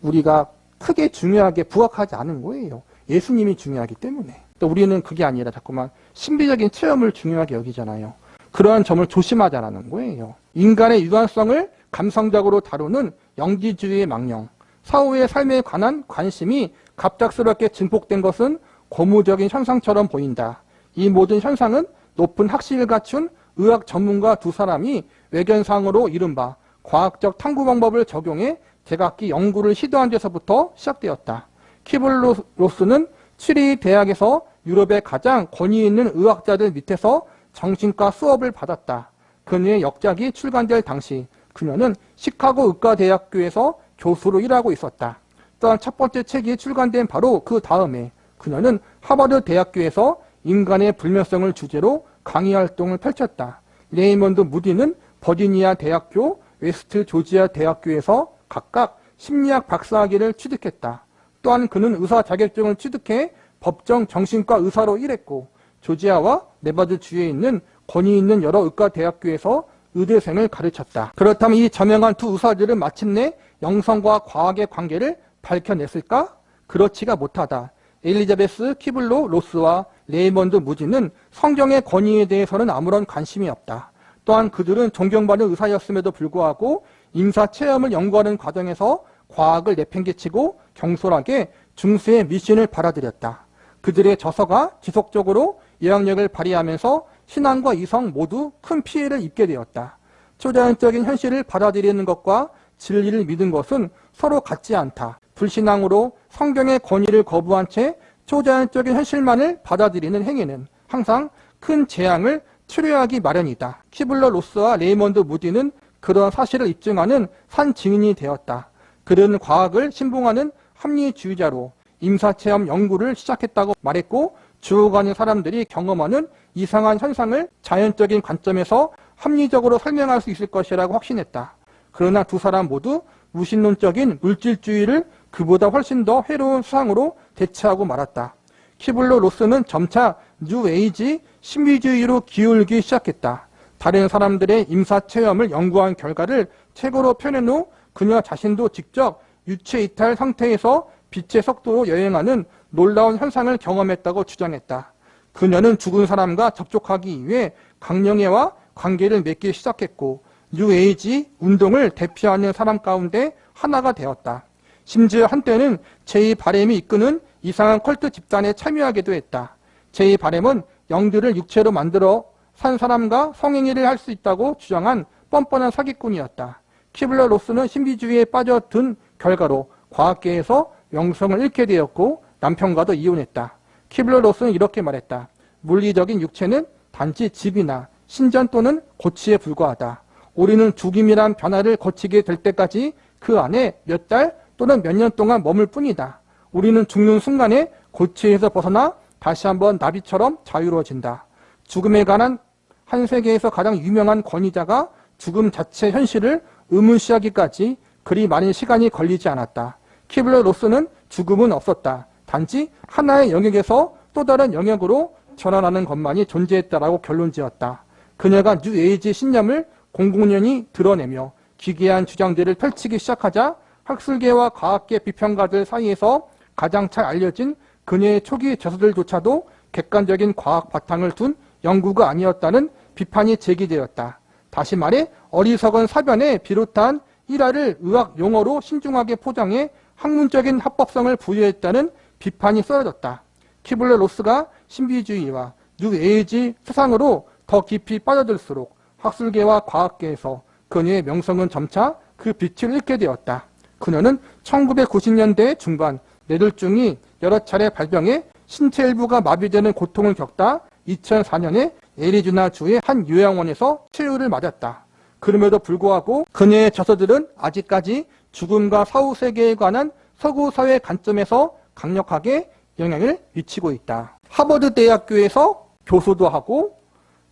우리가 크게 중요하게 부각하지 않은 거예요. 예수님이 중요하기 때문에. 또 우리는 그게 아니라 자꾸만 신비적인 체험을 중요하게 여기잖아요. 그러한 점을 조심하자라는 거예요. 인간의 유한성을 감성적으로 다루는 영지주의의 망령, 사후의 삶에 관한 관심이 갑작스럽게 증폭된 것은 고무적인 현상처럼 보인다. 이 모든 현상은 높은 학식을 갖춘 의학 전문가 두 사람이 외견상으로 이른바 과학적 탐구 방법을 적용해 제각기 연구를 시도한 데서부터 시작되었다. 키블러-로스는 츄리히 대학에서 유럽의 가장 권위 있는 의학자들 밑에서 정신과 수업을 받았다. 그녀의 역작이 출간될 당시 그녀는 시카고 의과대학교에서 교수로 일하고 있었다. 또한 첫 번째 책이 출간된 바로 그 다음에 그녀는 하버드 대학교에서 인간의 불면성을 주제로 강의 활동을 펼쳤다. 레이먼드 무디는 버지니아 대학교, 웨스트 조지아 대학교에서 각각 심리학 박사학위를 취득했다. 또한 그는 의사 자격증을 취득해 법정 정신과 의사로 일했고, 조지아와 네바드 주에 있는 권위 있는 여러 의과 대학교에서 의대생을 가르쳤다. 그렇다면 이 저명한 두 의사들은 마침내 영성과 과학의 관계를 밝혀냈을까? 그렇지가 못하다. 엘리자베스 키블로 로스와 레이먼드 무디는 성경의 권위에 대해서는 아무런 관심이 없다. 또한 그들은 존경받는 의사였음에도 불구하고 임사 체험을 연구하는 과정에서 과학을 내팽개치고 경솔하게 중세의 미신을 받아들였다. 그들의 저서가 지속적으로 영향력을 발휘하면서 신앙과 이성 모두 큰 피해를 입게 되었다. 초자연적인 현실을 받아들이는 것과 진리를 믿은 것은 서로 같지 않다. 불신앙으로 성경의 권위를 거부한 채 초자연적인 현실만을 받아들이는 행위는 항상 큰 재앙을 초래하기 마련이다. 키블러 로스와 레이먼드 무디는 그런 사실을 입증하는 산 증인이 되었다. 그들은 과학을 신봉하는 합리주의자로 임사체험 연구를 시작했다고 말했고, 죽어가는 사람들이 경험하는 이상한 현상을 자연적인 관점에서 합리적으로 설명할 수 있을 것이라고 확신했다. 그러나 두 사람 모두 무신론적인 물질주의를 그보다 훨씬 더 해로운 수상으로 대체하고 말았다. 키블러 로스는 점차 뉴에이지 신비주의로 기울기 시작했다. 다른 사람들의 임사체험을 연구한 결과를 책으로 펴낸 후 그녀 자신도 직접 유체이탈 상태에서 빛의 속도로 여행하는 놀라운 현상을 경험했다고 주장했다. 그녀는 죽은 사람과 접촉하기 위해 강령회와 관계를 맺기 시작했고 뉴에이지 운동을 대표하는 사람 가운데 하나가 되었다. 심지어 한때는 제이 바렘이 이끄는 이상한 컬트 집단에 참여하기도 했다. 제이 바렘은 영들을 육체로 만들어 산 사람과 성행위를 할 수 있다고 주장한 뻔뻔한 사기꾼이었다. 키블러 로스는 신비주의에 빠져든 결과로 과학계에서 명성을 잃게 되었고 남편과도 이혼했다. 키블러 로스는 이렇게 말했다. 물리적인 육체는 단지 집이나 신전 또는 고치에 불과하다. 우리는 죽임이란 변화를 거치게 될 때까지 그 안에 몇 달 또는 몇 년 동안 머물 뿐이다. 우리는 죽는 순간에 고치에서 벗어나 다시 한번 나비처럼 자유로워진다. 죽음에 관한 한 세계에서 가장 유명한 권위자가 죽음 자체 현실을 의문시하기까지 그리 많은 시간이 걸리지 않았다. 키블러 로스는 죽음은 없었다. 단지 하나의 영역에서 또 다른 영역으로 전환하는 것만이 존재했다라고 결론지었다. 그녀가 뉴에이지 신념을 공공연히 드러내며 기괴한 주장들을 펼치기 시작하자 학술계와 과학계 비평가들 사이에서 가장 잘 알려진 그녀의 초기 저서들조차도 객관적인 과학 바탕을 둔 연구가 아니었다는 비판이 제기되었다. 다시 말해 어리석은 사변에 비롯한 일화를 의학 용어로 신중하게 포장해 학문적인 합법성을 부여했다는 비판이 쏟아졌다. 키블러 로스가 신비주의와 뉴에이지 세상으로 더 깊이 빠져들수록 학술계와 과학계에서 그녀의 명성은 점차 그 빛을 잃게 되었다. 그녀는 1990년대 중반 뇌졸중이 여러 차례 발병해 신체 일부가 마비되는 고통을 겪다 2004년에 애리조나주의 한 요양원에서 치료를 맞았다. 그럼에도 불구하고 그녀의 저서들은 아직까지 죽음과 사후 세계에 관한 서구 사회 관점에서 강력하게 영향을 미치고 있다. 하버드 대학교에서 교수도 하고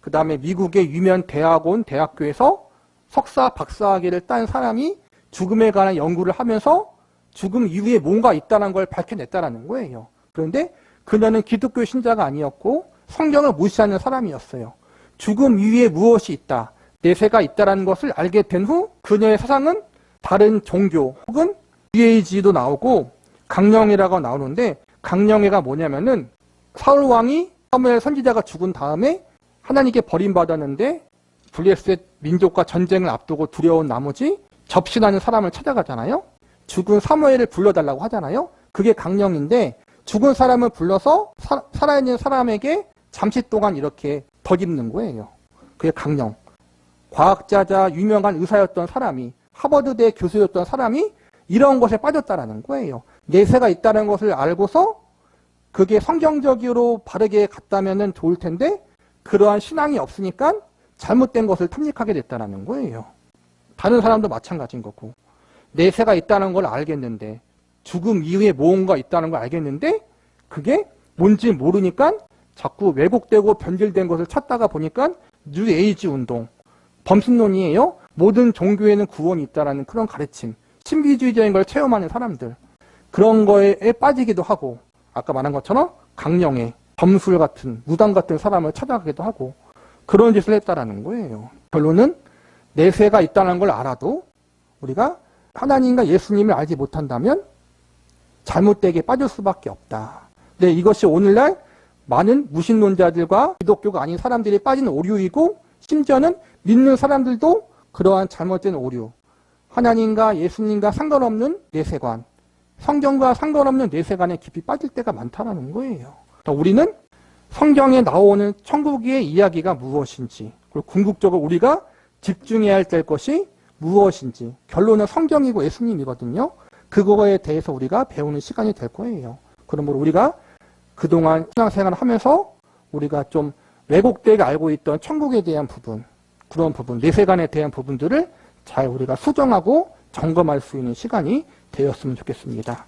그 다음에 미국의 유명 대학원 대학교에서 석사 박사학위를 딴 사람이 죽음에 관한 연구를 하면서 죽음 이후에 뭔가 있다는 걸 밝혀냈다는 거예요. 그런데 그녀는 기독교 신자가 아니었고 성경을 무시하는 사람이었어요. 죽음 이후에 무엇이 있다, 내세가 있다는 것을 알게 된 후 그녀의 사상은 다른 종교 혹은 뉴에이지도 나오고 강령회라고 나오는데, 강령회가 뭐냐면은 사울 왕이 사무엘 선지자가 죽은 다음에 하나님께 버림받았는데 블레셋 민족과 전쟁을 앞두고 두려운 나머지 접신하는 사람을 찾아가잖아요. 죽은 사무엘을 불러달라고 하잖아요. 그게 강령인데 죽은 사람을 불러서 살아있는 사람에게 잠시 동안 이렇게 덧입는 거예요. 그게 강령. 과학자자 유명한 의사였던 사람이, 하버드대 교수였던 사람이 이런 것에 빠졌다라는 거예요. 내세가 있다는 것을 알고서 그게 성경적으로 바르게 갔다면 좋을 텐데 그러한 신앙이 없으니까 잘못된 것을 탐닉하게 됐다는 거예요. 다른 사람도 마찬가지인 거고, 내세가 있다는 걸 알겠는데, 죽음 이후에 무언가 있다는 걸 알겠는데 그게 뭔지 모르니까 자꾸 왜곡되고 변질된 것을 찾다가 보니까 뉴에이지 운동, 범신론이에요. 모든 종교에는 구원이 있다는 그런 가르침, 신비주의적인 걸 체험하는 사람들, 그런 거에 빠지기도 하고, 아까 말한 것처럼 강령회, 점술 같은 무당 같은 사람을 찾아가기도 하고 그런 짓을 했다라는 거예요. 결론은 내세가 있다는 걸 알아도 우리가 하나님과 예수님을 알지 못한다면 잘못되게 빠질 수밖에 없다. 근데 이것이 오늘날 많은 무신론자들과 기독교가 아닌 사람들이 빠진 오류이고 심지어는 믿는 사람들도 그러한 잘못된 오류, 하나님과 예수님과 상관없는 내세관, 성경과 상관없는 내세관에 깊이 빠질 때가 많다는 거예요. 우리는 성경에 나오는 천국의 이야기가 무엇인지, 그리고 궁극적으로 우리가 집중해야 될 것이 무엇인지, 결론은 성경이고 예수님이거든요. 그거에 대해서 우리가 배우는 시간이 될 거예요. 그러므로 우리가 그동안 신앙생활을 하면서 우리가 좀 왜곡되게 알고 있던 천국에 대한 부분, 그런 부분, 내세관에 대한 부분들을 잘 우리가 수정하고 점검할 수 있는 시간이 되었으면 좋겠습니다.